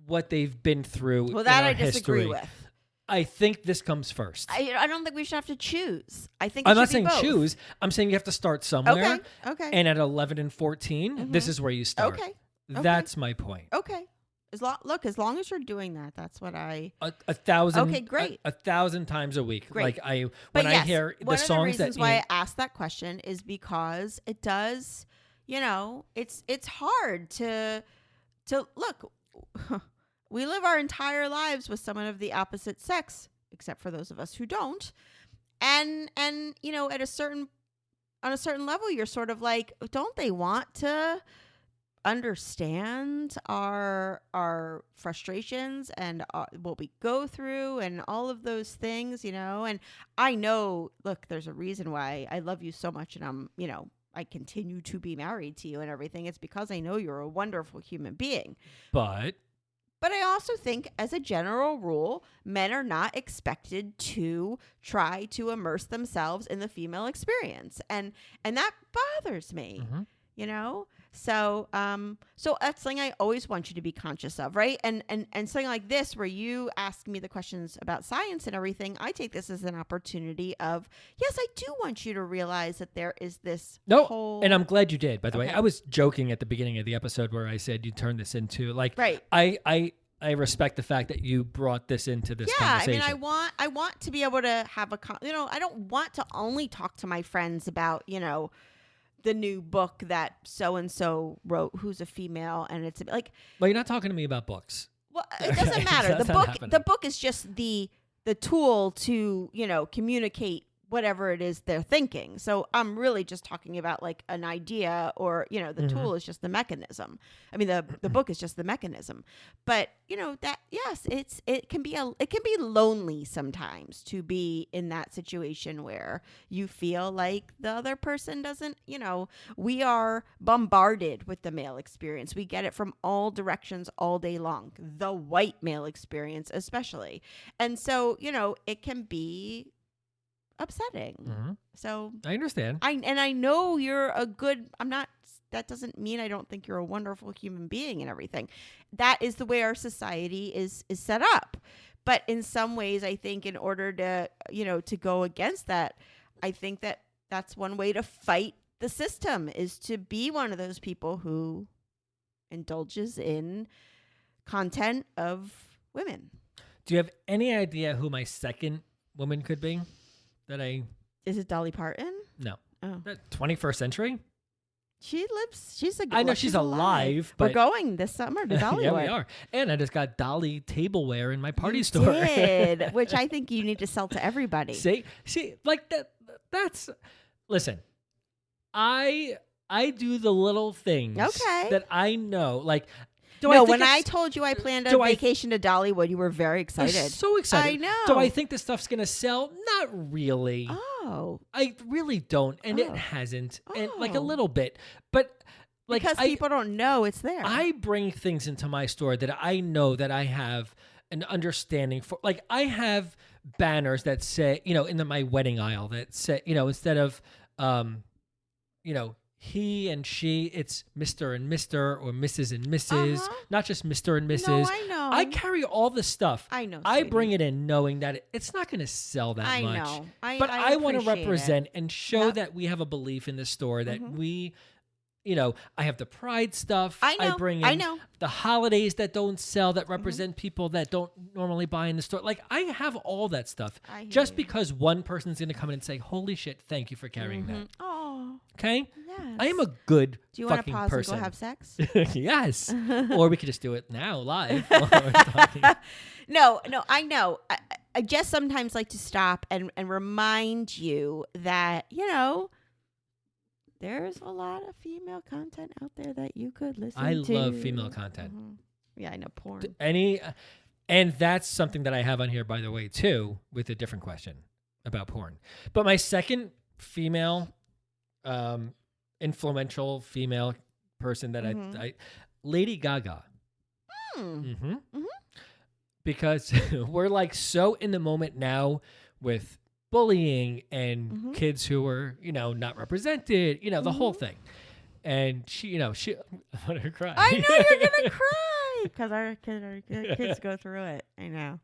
what they've been through. Well, that in our I disagree history. with. I think this comes first. I don't think we should have to choose. I think I'm it not should be saying both. choose. I'm saying you have to start somewhere. Okay. And at 11 and 14, this is where you start. Okay. That's my point. Okay. As long as you're doing that, that's what I... A thousand. Okay, great. A thousand times a week. Great. Like But when yes, I hear the one of the songs reasons that why Ian- I asked that question is because it does, it's hard to look. We live our entire lives with someone of the opposite sex, except for those of us who don't. And on a certain level, you're sort of like, don't they want to understand our frustrations and what we go through and all of those things, and I know, look, there's a reason why I love you so much and I'm, I continue to be married to you and everything. It's because I know you're a wonderful human being. But I also think, as a general rule, men are not expected to try to immerse themselves in the female experience. And that bothers me, So that's something I always want you to be conscious of, right? And something like this, where you ask me the questions about science and everything, I take this as an opportunity of, yes, I do want you to realize that there is this whole... And I'm glad you did, by the way. Okay. I was joking at the beginning of the episode where I said you turned this into, like, Right. I respect the fact that you brought this into this Yeah, conversation. I mean, I want to be able to have I don't want to only talk to my friends about, the new book that so-and-so wrote, who's a female, and it's like... Well, you're not talking to me about books. Well, it doesn't matter. That's not happening. The book is just the tool to, communicate whatever it is they're thinking. So I'm really just talking about like an idea, or, you know, the tool is just the mechanism. I mean, the book is just the mechanism. But, you know, that, yes, it can be lonely sometimes to be in that situation where you feel like the other person doesn't, you know, we are bombarded with the male experience. We get it from all directions all day long, the white male experience especially. And so, you know, it can be upsetting. So I understand. I know you're a good, that doesn't mean I don't think you're a wonderful human being and everything. That is the way our society is set up. But in some ways, I think in order to, you know, to go against that, I think that that's one way to fight the system, is to be one of those people who indulges in content of women. Do you have any idea who my second woman could be? Is it Dolly Parton? No. Oh. 21st century? She's I know she's alive, but we're going this summer to Dollywood. Yeah, we are. And I just got Dolly tableware in my party store. Did, which I think you need to sell to everybody. See, like that's listen. I do the little things that I know. Like, when I told you I planned a vacation to Dollywood, you were very excited. So excited. I know. Do I think this stuff's gonna sell? Not really. Oh, I really don't, and it hasn't, and like a little bit, but like because people don't know it's there. I bring things into my store that I know that I have an understanding for. Like, I have banners that say, you know, in my wedding aisle that say, you know, instead of, you know, he and she, it's Mr. and Mr. or Mrs. and Mrs., not just Mr. and Mrs. No, I know. I carry all the stuff. I know. I bring it in knowing that it's not going to sell that much. Know. But I want to appreciate represent it. and show that we have a belief in the store, that we, you know, I have the pride stuff. I know. I bring in the holidays that don't sell, that represent people that don't normally buy in the store. Like, I have all that stuff. Just because one person's going to come in and say, holy shit, thank you for carrying that. Oh. Okay? Yes. I am a good Do you want to pause person. and go have sex? Yes. Or we could just do it now, live. While we're talking. No, I know. I just sometimes like to stop and remind you that, you know, there's a lot of female content out there that you could listen to. I love female content. Yeah, I know, porn. And that's something that I have on here, by the way, too, with a different question about porn. But my second female, influential female person that I Lady Gaga. Because we're like so in the moment now with bullying and kids who are, you know, not represented, you know, the whole thing. And she I'm gonna cry. I know you're gonna cry because our kids go through it. I know.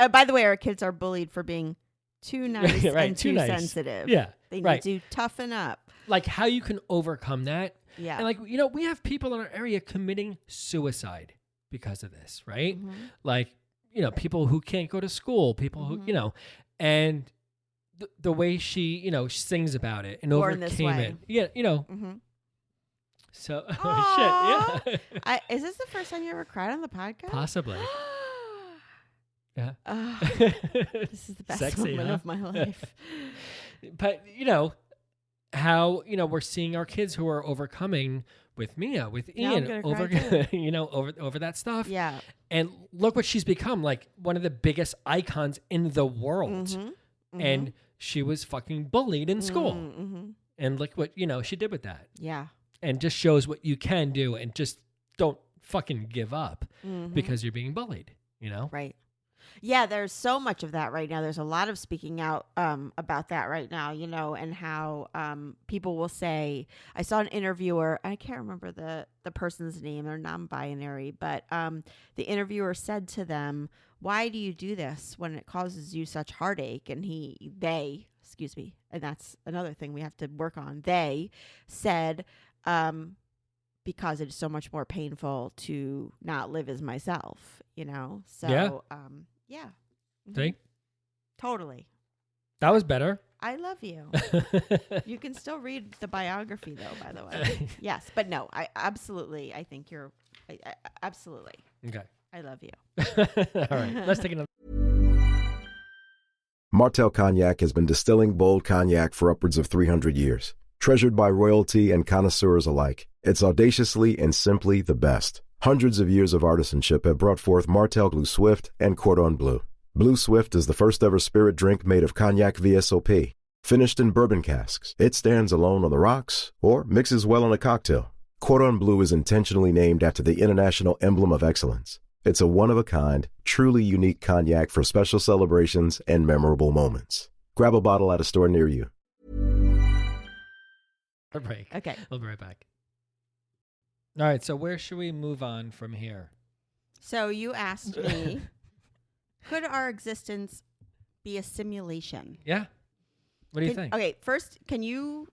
By the way, our kids are bullied for being too nice and too sensitive. Yeah, they need to toughen up. Like, how you can overcome that. Yeah, and like, you know, we have people in our area committing suicide because of this, right? Like, you know, people who can't go to school, people who, you know, and the way she, you know, sings about it and overcame it. Yeah, you know. So, shit, yeah. Is this the first time you ever cried on the podcast? Possibly. Yeah. This is the best Sexy, moment of my life. But, you know, how, you know, we're seeing our kids who are overcoming with Mia, with Ian, over that stuff. Yeah. And look what she's become, like one of the biggest icons in the world. And she was fucking bullied in school. And look what, you know, she did with that. Yeah. And just shows what you can do, and just don't fucking give up because you're being bullied, you know? Right. Yeah, there's so much of that right now. There's a lot of speaking out about that right now, you know, and how people will say, I saw an interviewer, I can't remember the person's name, they're non-binary, but the interviewer said to them, why do you do this when it causes you such heartache? And they, and that's another thing we have to work on. They said, because it is so much more painful to not live as myself, you know? So, yeah. See? Totally. That was better. I love you. You can still read the biography, though, by the way. Yes, but no, I think you're, absolutely. Okay. I love you. All right. Let's take another. Martell Cognac has been distilling bold cognac for upwards of 300 years. Treasured by royalty and connoisseurs alike, it's audaciously and simply the best. Hundreds of years of artisanship have brought forth Martell Blue Swift and Cordon Bleu. Blue Swift is the first ever spirit drink made of cognac VSOP. Finished in bourbon casks, it stands alone on the rocks or mixes well in a cocktail. Cordon Bleu is intentionally named after the international emblem of excellence. It's a one-of-a-kind, truly unique cognac for special celebrations and memorable moments. Grab a bottle at a store near you. A break. Okay. We'll be right back. All right, so where should we move on from here? So you asked me, could our existence be a simulation? Yeah. What do you think? Okay, first, can you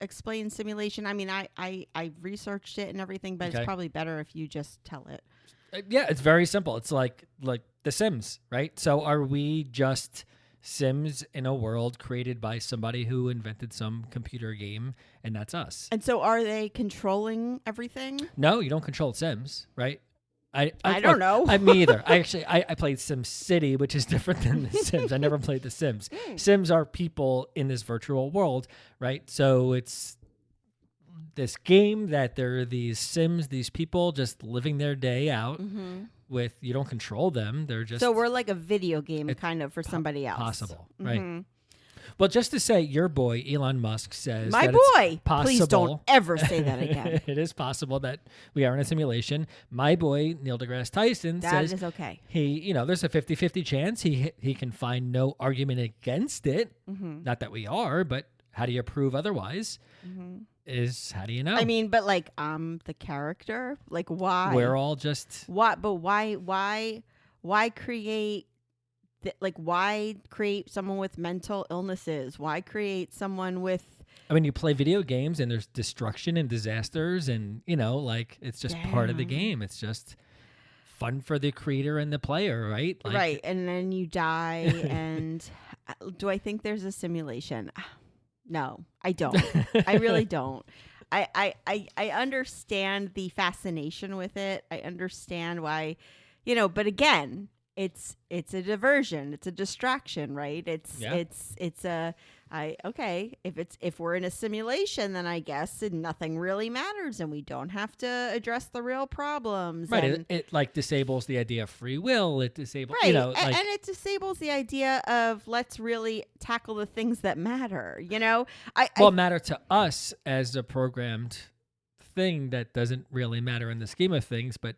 explain simulation? I mean, I researched it and everything, but it's probably better if you just tell it. Yeah, it's very simple. It's like The Sims, right? So are we just Sims in a world created by somebody who invented some computer game, and that's us? And so are they controlling everything? No, you don't control Sims, right? I don't know. Me either. I played Sim City, which is different than The Sims. I never played The Sims. Sims are people in this virtual world, right? So it's this game that there are these Sims, these people just living their day out with, you don't control them. They're just... So we're like a video game kind of for somebody else. Possible, right? Well, just to say, your boy, Elon Musk, says My that boy! it's possible. Please don't ever say that again. It is possible that we are in a simulation. My boy, Neil deGrasse Tyson, says... That is okay. There's a 50-50 chance he can find no argument against it. Not that we are, but how do you prove otherwise? How do you know? I mean, but like, the character, like, why? We're all just... What? But why create... why create someone with mental illnesses? Why create someone with... I mean, you play video games and there's destruction and disasters and, it's just part of the game. It's just fun for the creator and the player, right? Right. And then you die. And do I think there's a simulation? No, I don't. I really don't. I understand the fascination with it. I understand why, but again... It's a diversion. It's a distraction, right? If we're in a simulation, then I guess nothing really matters, and we don't have to address the real problems. Right. It disables the idea of free will. It disables, and it disables the idea of let's really tackle the things that matter. Matter to us as a programmed thing that doesn't really matter in the scheme of things, but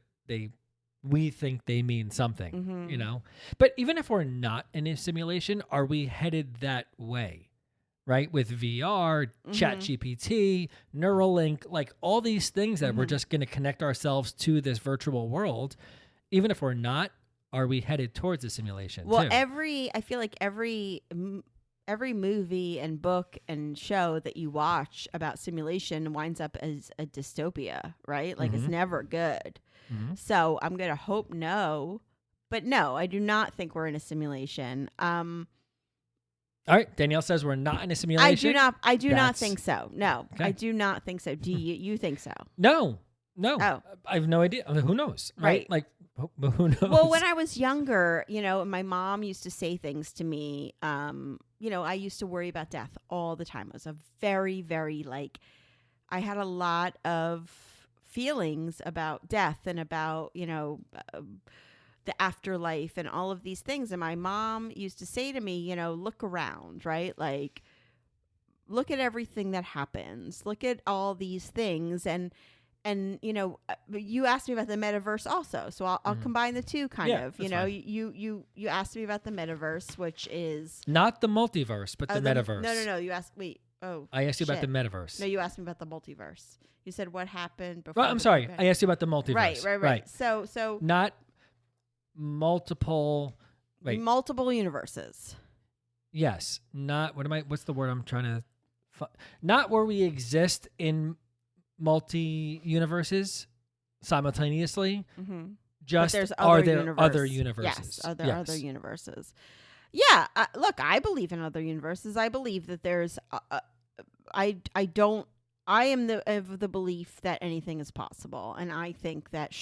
we think they mean something, But even if we're not in a simulation, are we headed that way, right? With VR, ChatGPT, Neuralink, like all these things that we're just going to connect ourselves to this virtual world. Even if we're not, are we headed towards a simulation? Well, too? I feel like every movie and book and show that you watch about simulation winds up as a dystopia, right? Like it's never good. So I'm going to hope no. But no, I do not think we're in a simulation. All right. Danielle says we're not in a simulation. I do not think so. No, okay. I do not think so. Do you think so? No. Oh. I have no idea. I mean, who knows? Right? Like, who knows? Well, when I was younger, my mom used to say things to me. I used to worry about death all the time. I was a very, very, I had a lot of feelings about death and about, the afterlife and all of these things. And my mom used to say to me, look around, right? Like, look at everything that happens. Look at all these things. And you asked me about the metaverse also. So I'll combine the two kind of, you asked me about the metaverse, which is not the multiverse, but the metaverse. No. You asked, I asked you about the metaverse. No, you asked me about the multiverse. You said what happened before. Well, I'm sorry. I asked you about the multiverse. Right. So not multiple. Wait. Multiple universes. Yes. Not what's the word I'm trying to? Not where we exist in multi universes simultaneously. Just are there other universes? Yes, other universes. Yeah, look, I believe in other universes. I believe that there's I am of the belief that anything is possible, and I think that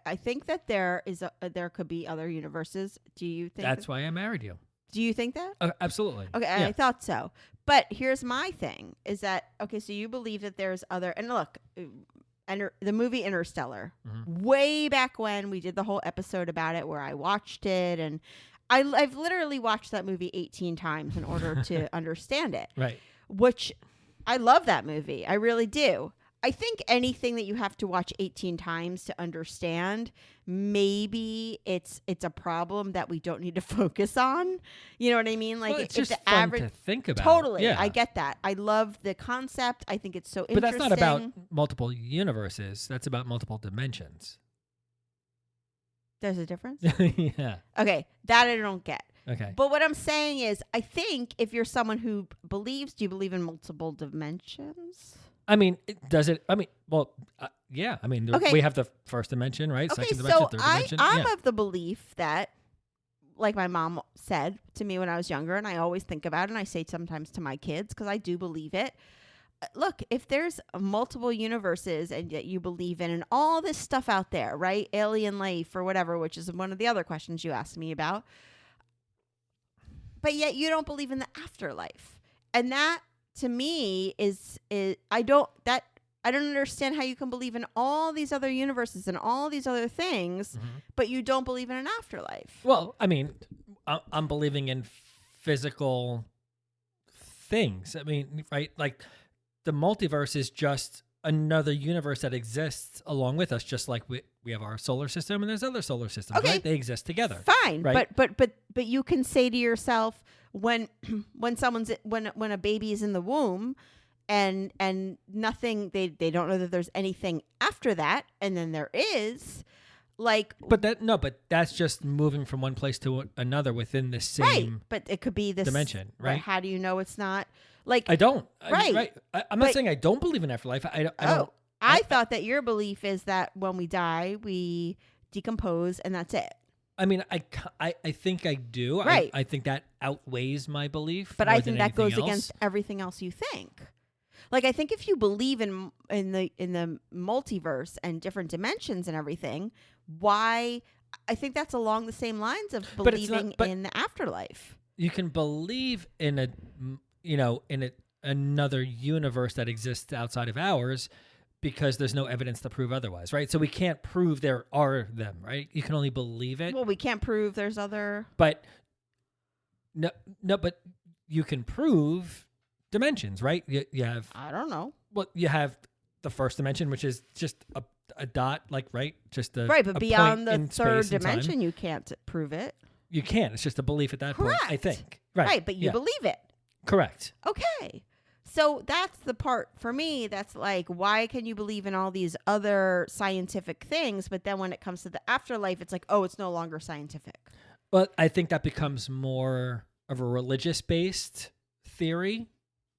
I think that there could be other universes. Do you think that's why I married you? Do you think that? Absolutely. Okay, Yeah. I thought so. But here's my thing: is that okay? So you believe that there's other, and look, the movie Interstellar, way back when we did the whole episode about it, where I watched it, and I've literally watched that movie 18 times in order to understand it. Right. Which I love that movie. I really do. I think anything that you have to watch 18 times to understand, maybe it's a problem that we don't need to focus on. You know what I mean? Like, Well, it's just the fun average to think about. Totally. Yeah. I get that. I love the concept. I think it's so But interesting. that's not about multiple universes. That's about multiple dimensions. There's a difference? Yeah. Okay, that I don't get. Okay. But what I'm saying is, I think if you're someone who believes, do you believe in multiple dimensions? I mean, does it? I mean, well, yeah. I mean, Okay. we have the first dimension, right? Okay, Second dimension, so third dimension. I'm yeah. of the belief that, like my mom said to me when I was younger, and I always think about it, and I say sometimes to my kids, because I do believe it. Look, if there's multiple universes and yet you believe in and all this stuff out there, right? Alien life or whatever, which is one of the other questions you asked me about. But yet you don't believe in the afterlife. And that to me is I don't understand how you can believe in all these other universes and all these other things, but you don't believe in an afterlife. Well, I mean, I'm believing in physical things. I mean, right? Like the multiverse is just another universe that exists along with us, just like we have our solar system and there's other solar systems, Okay. right? They exist together. Fine, right? but you can say to yourself when when a baby is in the womb and nothing, they don't know that there's anything after that, and then there is, like, But that's just moving from one place to another within the same right, but it could be this dimension, but right? how do you know it's not? Like, I don't. Right. I'm not But- saying I don't believe in afterlife. I don't. I thought that your belief is that when we die, we decompose and that's it. I mean, I think I do. Right. I think that outweighs my belief. But more I than think that goes anything else. against everything else you think. Like, I think if you believe in the multiverse and different dimensions and everything, why? I think that's along the same lines of But it's not- believing but- in the afterlife. You can believe in another universe that exists outside of ours because there's no evidence to prove otherwise, right? So we can't prove there are them, right? You can only believe it. Well, we can't prove there's other. But but you can prove dimensions, right? You have I don't know. you have the first dimension, which is just a dot, like, right? Just a Right, but a beyond point the in third space and time. dimension, you can't prove it. You can't. It's just a belief at that point, I Correct. think. Right. But you yeah. believe it. Correct. Okay. So that's the part for me that's like, why can you believe in all these other scientific things, but then when it comes to the afterlife, it's like, oh, it's no longer scientific. But I think that becomes more of a religious-based theory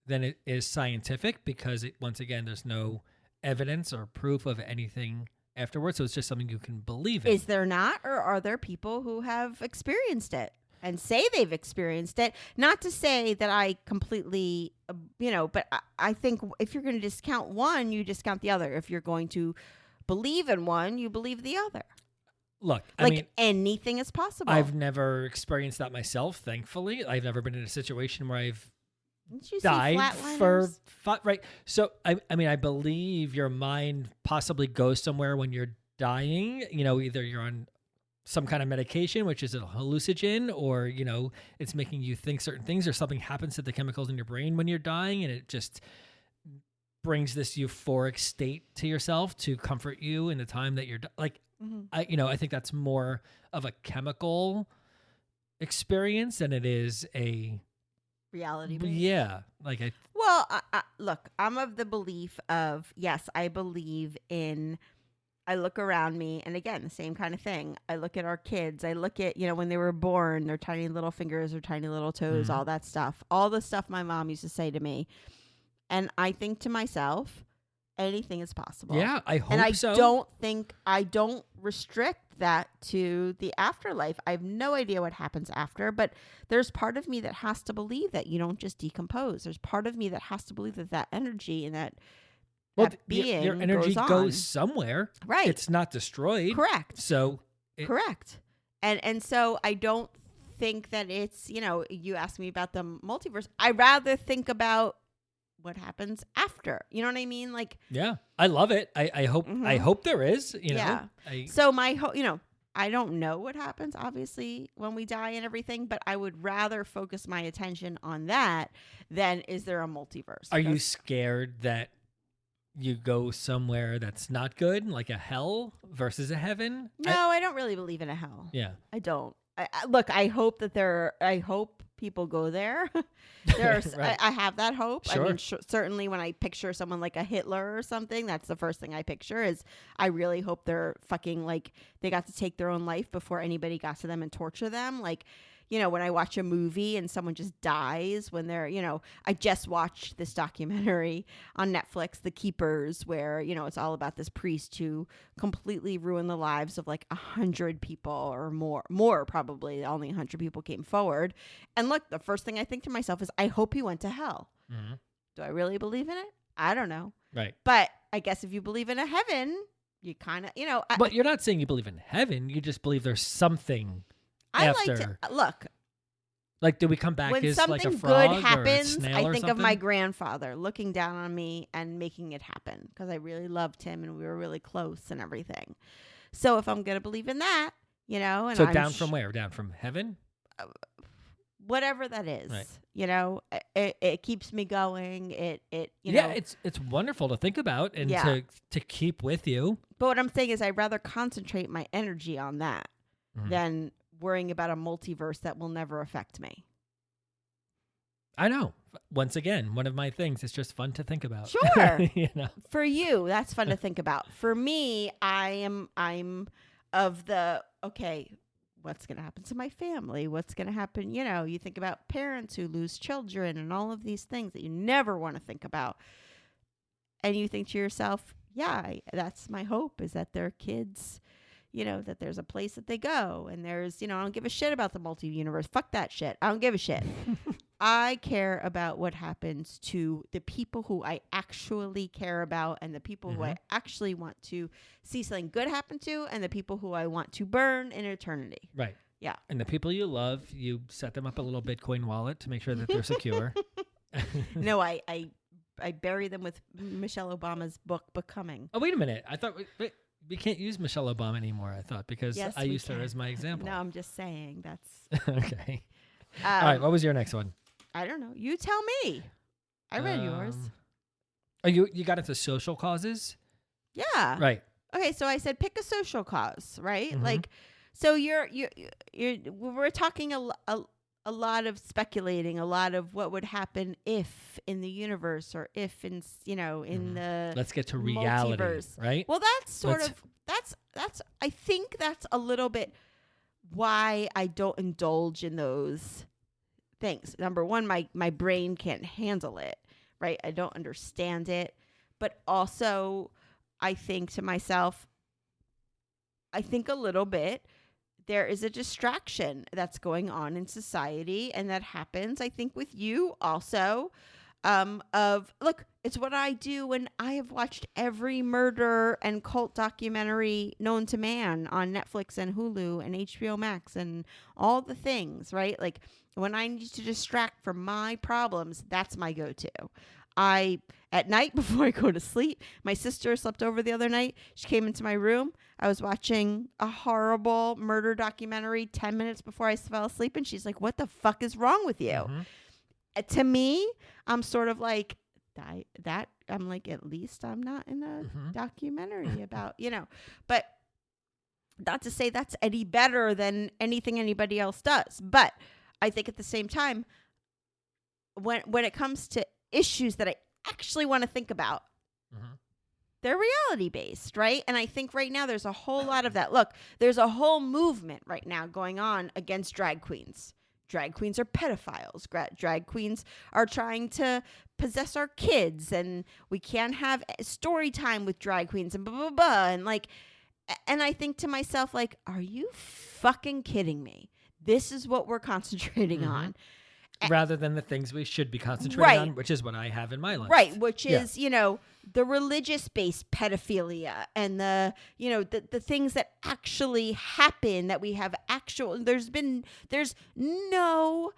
than it is scientific because, once again, there's no evidence or proof of anything afterwards. So it's just something you can believe in. Is there not, or are there people who have experienced it and say they've experienced it? Not to say that I completely, but I think if you're going to discount one, you discount the other. If you're going to believe in one, you believe the other. Look, Like, I mean, anything is possible. I've never experienced that myself, thankfully. I've never been in a situation where I've Didn't you see died for Flatliners? right. So I mean, I believe your mind possibly goes somewhere when you're dying. Either you're on some kind of medication, which is a hallucinogen, or it's making you think certain things, or something happens to the chemicals in your brain when you're dying, and it just brings this euphoric state to yourself to comfort you in the time that you're like. Mhm. I think that's more of a chemical experience than it is a Reality based. yeah. Like Well, look, I'm of the belief of, yes, I believe in, I look around me, and again, the same kind of thing. I look at our kids. I look at, when they were born, their tiny little fingers, their tiny little toes, Mhm. all that stuff. All the stuff my mom used to say to me. And I think to myself, anything is possible. yeah, I hope And I so. don't restrict that to the afterlife. I have no idea what happens after, but there's part of me that has to believe that you don't just decompose. There's part of me that has to believe that energy and that being your energy goes on. goes somewhere. Right. It's not destroyed. Correct. So Correct. And so I don't think that it's, you asked me about the multiverse. I rather think about what happens after. You know what I mean? Like, yeah, I love it. I hope there is, yeah. So my I don't know what happens, obviously, when we die and everything, but I would rather focus my attention on that than is there a multiverse? Are you scared that you go somewhere that's not good, like a hell versus a heaven? No, I don't really believe in a hell. Yeah. I don't. Look, I hope that I hope people go there. Right. I have that hope. Sure. I mean, certainly when I picture someone like a Hitler or something, that's the first thing I picture is I really hope they're fucking like they got to take their own life before anybody got to them and torture them. Like, when I watch a movie and someone just dies when they're, I just watched this documentary on Netflix, The Keepers, where, it's all about this priest who completely ruined the lives of like 100 people or more probably. Only 100 people came forward. And look, the first thing I think to myself is, I hope he went to hell. Mm-hmm. Do I really believe in it? I don't know. Right. But I guess if you believe in a heaven, you kind of, But you're not saying you believe in heaven. You just believe there's something. I after. like to look. Like, do we come back when as something like a frog good happens, or a snail I or think something? of my grandfather looking down on me and making it happen because I really loved him and we were really close and everything. So if I'm gonna believe in that, and so I'm down from where? Down from heaven? Whatever that is, right. It keeps me going. It yeah, it's wonderful to think about and to keep with you. But what I'm saying is, I'd rather concentrate my energy on that than worrying about a multiverse that will never affect me. I know. Once again, one of my things is just fun to think about. Sure. For you, that's fun to think about. For me, I'm of the, okay, what's going to happen to my family? What's going to happen? You think about parents who lose children and all of these things that you never want to think about. And you think to yourself, yeah, that's my hope, is that their kids, that there's a place that they go and there's, I don't give a shit about the multi-universe. Fuck that shit. I don't give a shit. I care about what happens to the people who I actually care about and the people who I actually want to see something good happen to and the people who I want to burn in eternity. Right. Yeah. And the people you love, you set them up a little Bitcoin wallet to make sure that they're secure. No, I bury them with Michelle Obama's book, Becoming. Oh, wait a minute. I thought we can't use Michelle Obama anymore, I thought, because yes, I used her as my example. No, I'm just saying that's... Okay. All right. What was your next one? I don't know. You tell me. I read yours. Oh, you got into social causes? Yeah. Right. Okay, so I said pick a social cause, right? Mm-hmm. Like, so we're talking a lot of speculating, a lot of what would happen if in the universe or if in in the let's get to reality, multiverse. Right? Well, that's I think that's a little bit why I don't indulge in those things. Number one, my brain can't handle it, right? I don't understand it. But also, I think to myself, I think a little bit, there is a distraction that's going on in society, and that happens, I think, with you also. Look, it's what I do when I have watched every murder and cult documentary known to man on Netflix and Hulu and HBO Max and all the things, right? Like, when I need to distract from my problems, that's my go-to. At night before I go to sleep, my sister slept over the other night. She came into my room. I was watching a horrible murder documentary 10 minutes before I fell asleep. And she's like, what the fuck is wrong with you? Mm-hmm. To me, I'm sort of like that. I'm like, at least I'm not in a documentary about, but not to say that's any better than anything anybody else does. But I think at the same time, when it comes to issues that I actually want to think about, they're reality based, right? And I think right now there's a whole lot of that. Look, there's a whole movement right now going on against drag queens. Drag queens are pedophiles. Drag queens are trying to possess our kids, and we can't have story time with drag queens and blah, blah, blah. And I think to myself, like, are you fucking kidding me? This is what we're concentrating on. rather than the things we should be concentrating Right. on, which is what I have in my life. Right, which Yeah. is, the religious-based pedophilia and the things that actually happen, that we have there's no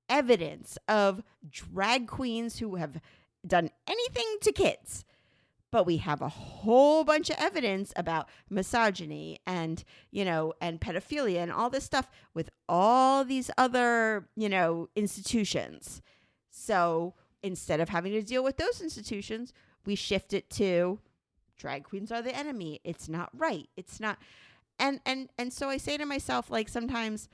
evidence of drag queens who have done anything to kids. But we have a whole bunch of evidence about misogyny and pedophilia and all this stuff with all these other, institutions. So instead of having to deal with those institutions, we shift it to drag queens are the enemy. It's not right. It's not. And so I say to myself, like, sometimes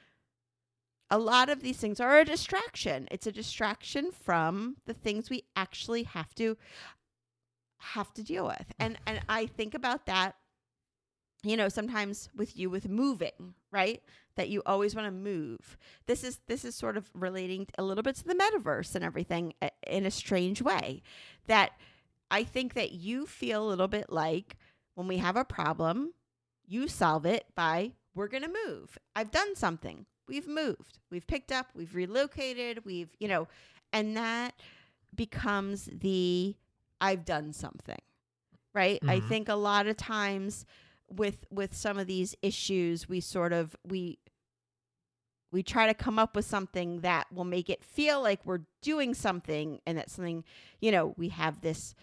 a lot of these things are a distraction. It's a distraction from the things we actually have to deal with. And I think about that, sometimes with moving, right? That you always want to move. This is sort of relating a little bit to the metaverse and everything in a strange way, that I think that you feel a little bit like when we have a problem, you solve it by, we're going to move. I've done something. We've moved. We've picked up. We've relocated. And that becomes the I've done something, right? Mm-hmm. I think a lot of times with some of these issues, we try to come up with something that will make it feel like we're doing something, and that something, we have this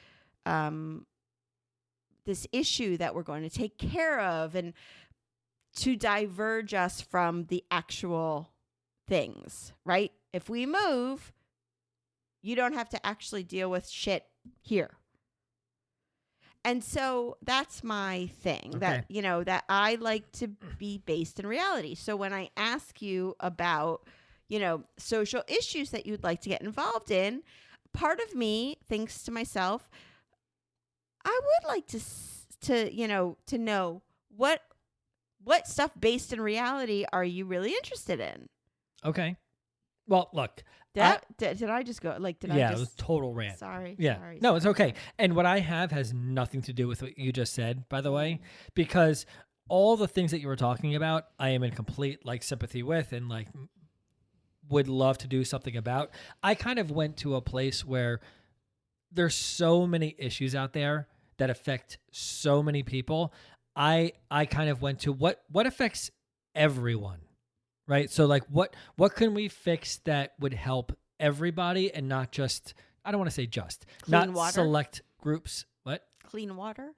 this issue that we're going to take care of, and to diverge us from the actual things, right? If we move, you don't have to actually deal with shit here. And so that's my thing, Okay. that I like to be based in reality. So when I ask you about, social issues that you'd like to get involved in, part of me thinks to myself, I would like to know what stuff based in reality are you really interested in? Okay. Well, look. Did I just go It I was total rant. Sorry. Yeah. Sorry, No, it's okay. And what I have has nothing to do with what you just said, by the way, because all the things that you were talking about, I am in complete sympathy with, and would love to do something about. I kind of went to a place where there's so many issues out there that affect so many people. I kind of went to what affects everyone. Right. So what can we fix that would help everybody and not just, I don't want to say just, Clean not water? select groups. What? Clean water?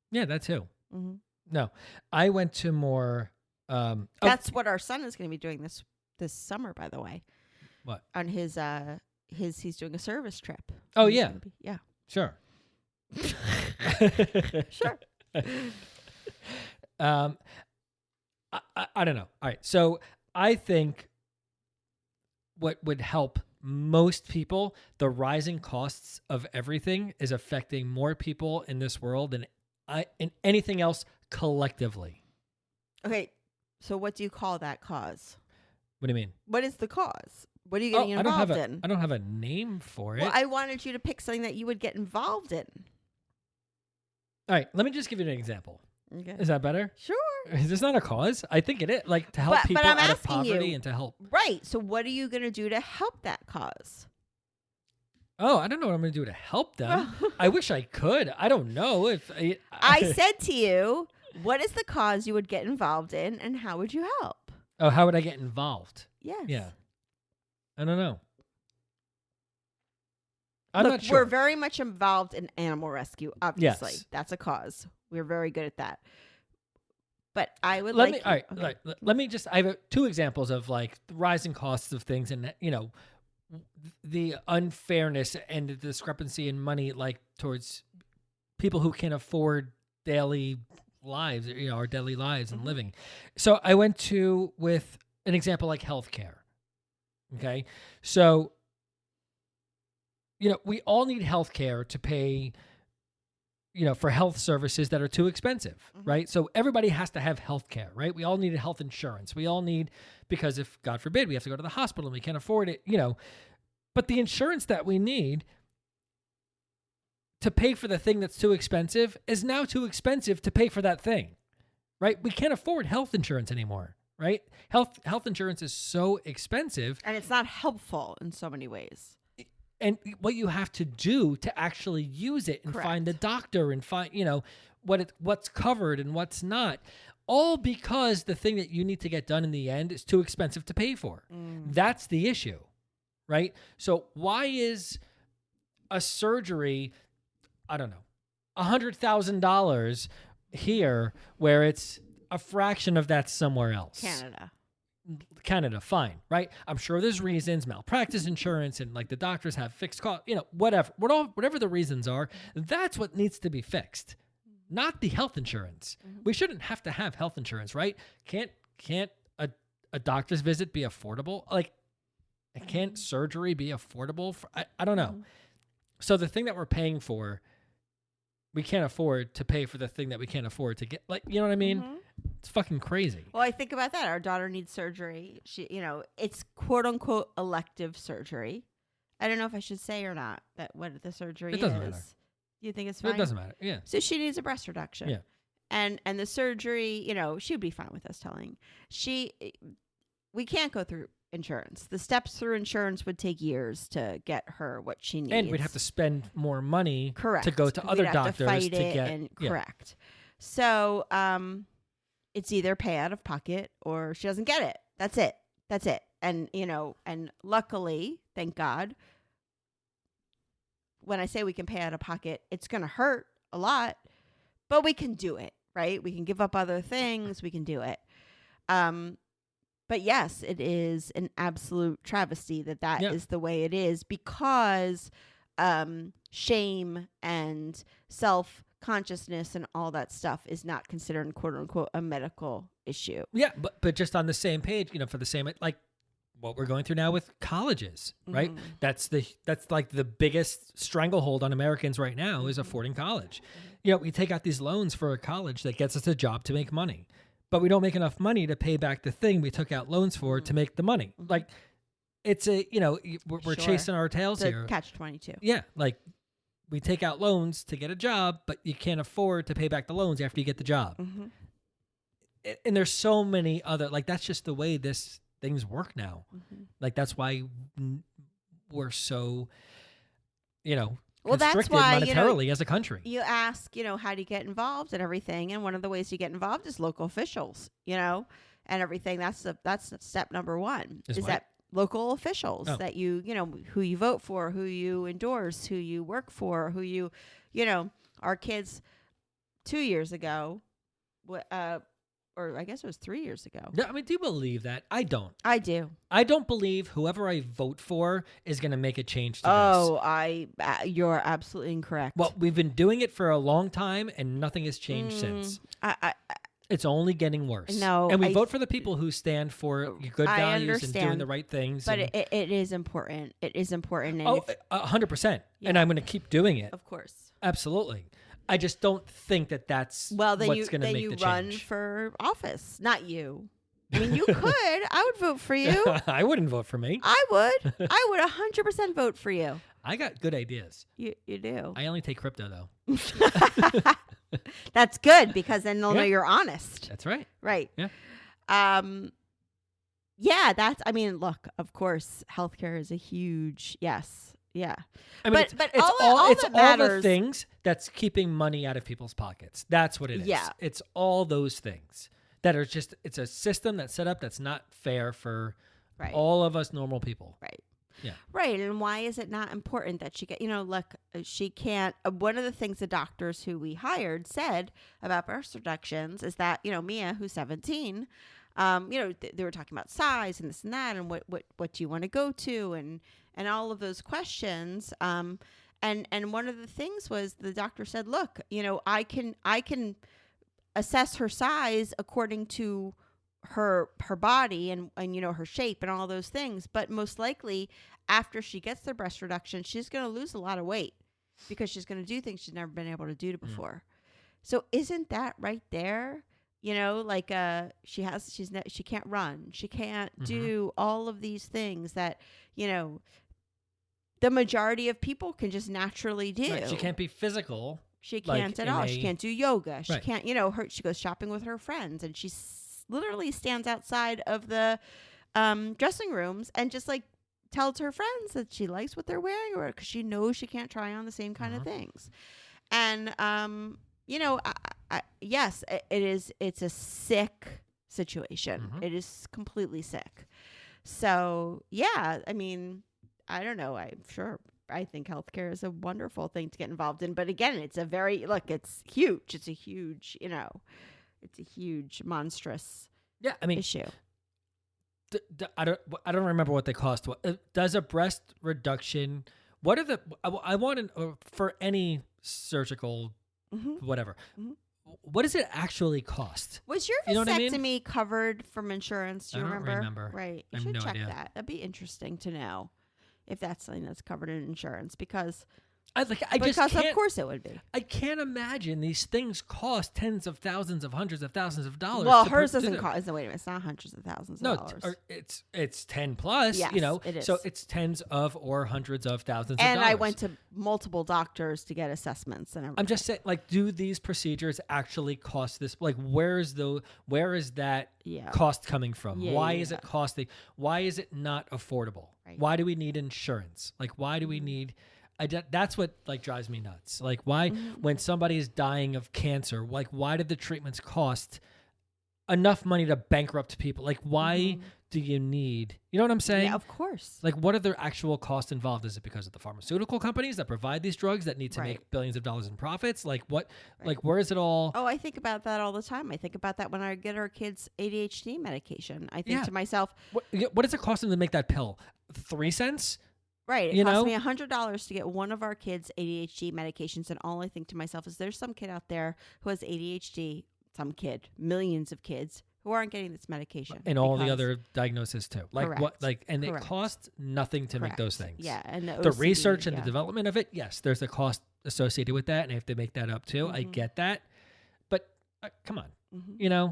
Yeah, that too. Mm-hmm. No, I went to more. That's what our son is going to be doing this summer, by the way. What? On his he's doing a service trip. Oh, He's yeah. gonna yeah. Sure. Sure. I don't know. All right. So I think what would help most people, the rising costs of everything is affecting more people in this world than anything else collectively. Okay. So what do you call that cause? What do you mean? What is the cause? What are you getting involved in? I don't have a name for it. Well, I wanted you to pick something that you would get involved in. All right. Let me just give you an example. Okay. Is that better? Sure. Is this not a cause? I think it is. To help But people I'm out of asking poverty you. and to help. Right. So what are you going to do to help that cause? Oh, I don't know what I'm going to do to help them. I wish I could. I don't know if I said to you, what is the cause you would get involved in, and how would you help? Oh, how would I get involved? Yes. Yeah. I don't know. I'm Look, not sure. we're very much involved in animal rescue, obviously. Yes. That's a cause. We're very good at that. But I would Let like me. All right. okay. Let me just. I have two examples of the rising costs of things, and the unfairness and the discrepancy in money, towards people who can afford daily lives, our daily lives and living. So I went with an example like healthcare. Okay, so we all need healthcare to pay. For health services that are too expensive, right? So everybody has to have health care, right? We all need health insurance. We all need, because if, God forbid, we have to go to the hospital and we can't afford it, But the insurance that we need to pay for the thing that's too expensive is now too expensive to pay for that thing, right? We can't afford health insurance anymore, right? Health insurance is so expensive. And it's not helpful in so many ways. And what you have to do to actually use it and find the doctor and find, what's covered and what's not. All because the thing that you need to get done in the end is too expensive to pay for. That's the issue, right? So why is a surgery, I don't know, $100,000 here where it's a fraction of that somewhere else? Canada, fine, right? I'm sure there's reasons, malpractice insurance, and like the doctors have fixed cost, whatever the reasons are, that's what needs to be fixed, not the health insurance. We shouldn't have to have health insurance, right? Can't a doctor's visit be affordable? Like, can't surgery be affordable? I don't know. So the thing that we're paying for, we can't afford to pay for the thing that we can't afford to get. Like, you know what I mean? It's fucking crazy. Well, I think about that. Our daughter needs surgery. It's quote unquote elective surgery. I don't know if I should say or not what the surgery is. It doesn't matter. You think it's fine? It doesn't matter. Yeah. So she needs a breast reduction. Yeah. And the surgery, she would be fine with us telling. We can't go through insurance. The steps through insurance would take years to get her what she needs. And we'd have to spend more money correct. to go to other doctors to get correct. So it's either pay out of pocket or she doesn't get it. That's it. And and luckily, thank God, when I say we can pay out of pocket, it's going to hurt a lot, but we can do it, right? We can give up other things. We can do it. But yes, it is an absolute travesty that is the way it is because shame and self-consciousness and all that stuff is not considered, quote unquote, a medical issue. Yeah, but just on the same page, for the same, like what we're going through now with colleges, right? That's like the biggest stranglehold on Americans right now is affording college. We take out these loans for a college that gets us a job to make money. But we don't make enough money to pay back the thing we took out loans for to make the money. Like, it's we're chasing our tails here. Catch-22. Yeah, like we take out loans to get a job, but you can't afford to pay back the loans after you get the job. And there's so many other, like, that's just the way things work now. Like, that's why we're so, well, that's constricted why monetarily as a country. You ask, how do you get involved and everything, and one of the ways you get involved is local officials, and everything. That's step number one. Is that local officials that you who you vote for, who you endorse, who you work for, who you our kids 2 years ago, or I guess it was 3 years ago. Yeah, I mean, do you believe that? I don't. I do. I don't believe whoever I vote for is going to make a change to this. You're absolutely incorrect. Well, we've been doing it for a long time, and nothing has changed since. It's only getting worse. No, and we vote for the people who stand for good values and doing the right things. But it is important. It is important. And 100%. Yeah. And I'm going to keep doing it. Of course. Absolutely. I just don't think that's what's going to make the change. Well, then you run for office. Not you. I mean, you could. I would vote for you. I wouldn't vote for me. I would. I would 100% vote for you. I got good ideas. You do. I only take crypto, though. That's good, because then they'll know you're honest. That's right. Right. Yeah. I mean, look, of course, healthcare is a huge, yes. Yeah. I mean, but it's all the things that's keeping money out of people's pockets. That's what it is. Yeah. It's all those things that are just, it's a system that's set up that's not fair for all of us normal people. Right. Yeah. Right. And why is it not important that she get, look, she can't, one of the things the doctors who we hired said about breast reductions is that, Mia, who's 17, they were talking about size and this and that, and what do you want to go to, and all of those questions. And one of the things was the doctor said, look, I can assess her size according to her body and her shape and all those things. But most likely after she gets the breast reduction, she's going to lose a lot of weight because she's going to do things she's never been able to do before. So isn't that right there? Like she can't run. She can't do all of these things that, the majority of people can just naturally do. Right. She can't be physical. She can't at all. She can't do yoga. She can't, she goes shopping with her friends and she's literally stands outside of the dressing rooms and just like tells her friends that she likes what they're wearing, or because she knows she can't try on the same kind of things. And yes, it's a sick situation. It is completely sick. So yeah, I mean, I don't know. I think healthcare is a wonderful thing to get involved in. But again, it's it's huge. It's a huge, it's a huge, monstrous issue. I don't remember what they cost. Does a breast reduction, what are I want to, for any surgical, whatever, what does it actually cost? Was your vasectomy covered from insurance? Do you remember? I don't remember. Right. I You have should no check idea. that. That'd be interesting to know if that's something that's covered in insurance, because of course it would be. I can't imagine these things cost tens of thousands of hundreds of thousands of dollars. Well, hers doesn't cost. No, wait a minute. It's not hundreds of thousands of dollars. It's 10 plus. Yes, it is. So it's tens of or hundreds of thousands of and dollars. I went to multiple doctors to get assessments and everything. I'm just saying, like, do these procedures actually cost this? Like, where is that cost coming from? Why is it costing? Why is it not affordable? Right. Why do we need insurance? Like, why do we need? That's what like drives me nuts. Like, why when somebody is dying of cancer, like, why did the treatments cost enough money to bankrupt people? Like, why do you need? You know what I'm saying? Yeah, of course. Like, what are the actual costs involved? Is it because of the pharmaceutical companies that provide these drugs that need to make billions of dollars in profits? Like, what? Right. Like, where is it all? Oh, I think about that all the time. I think about that when I get our kids ADHD medication. I think to myself, what does it cost them to make that pill? 3 cents? Right. It cost me $100 to get one of our kids' ADHD medications. And all I think to myself is there's some kid out there who has ADHD, millions of kids who aren't getting this medication. And all the other diagnoses too. Like Correct. It costs nothing to make those things. Yeah. And the research and the development of it, yes, there's a cost associated with that. And I have to make that up too. I get that. But come on.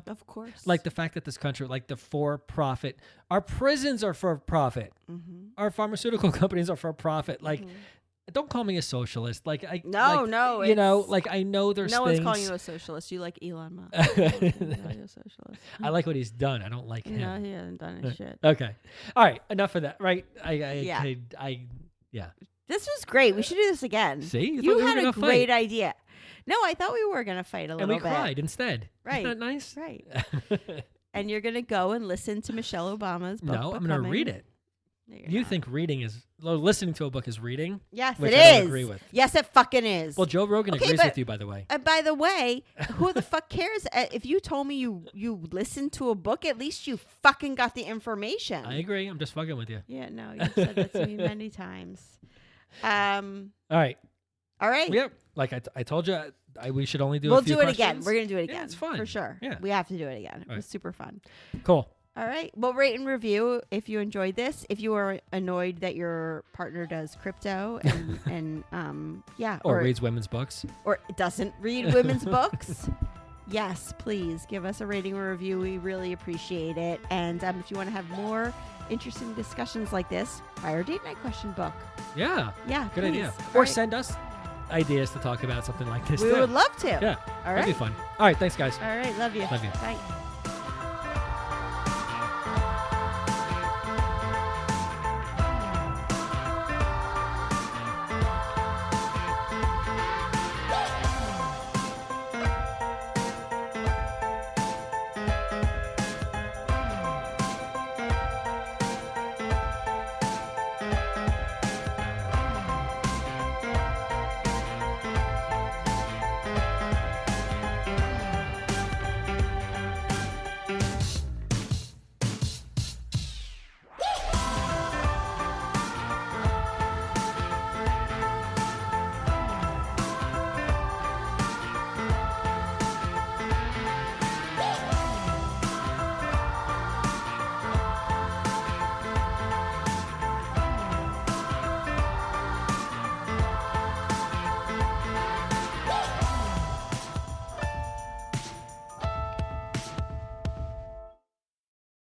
Of course. Like the fact that this country, like the for-profit, our prisons are for-profit. Our pharmaceutical companies are for-profit. Like, don't call me a socialist. Like, I know there's no things. one's calling you a socialist. You like Elon Musk. A socialist. I like what he's done. I don't like him. No, he hasn't done his shit. Okay, all right, enough of that. Right? This was great. We should do this again. See, you had a great idea. No, I thought we were going to fight a little bit. And we cried instead. Right. Isn't that nice? Right. And you're going to go and listen to Michelle Obama's book. No, I'm going to read it. No, you think listening to a book is reading? Yes, which it I is. don't agree with. Yes, it fucking is. Well, Joe Rogan agrees with you, by the way. By the way, who the fuck cares? If you told me you listened to a book, at least you fucking got the information. I agree. I'm just fucking with you. Yeah, no, you've said that to me many times. All right. Yep. Like I told you, we should only do We'll a few do it questions. again. We're going to do it again. Yeah, it's fun. For sure. Yeah. We have to do it again. It was super fun. Cool. All right. Well, rate and review if you enjoyed this. If you are annoyed that your partner does crypto and or reads women's books. Or doesn't read women's books. Yes, please give us a rating or review. We really appreciate it. And if you want to have more interesting discussions like this, buy our date night question book. Yeah. Yeah. Good please. idea. All Or send us ideas to talk about something like this. We would love to. Yeah. All right. That'd be fun. All right. Thanks, guys. All right. Love you. Love you. Bye.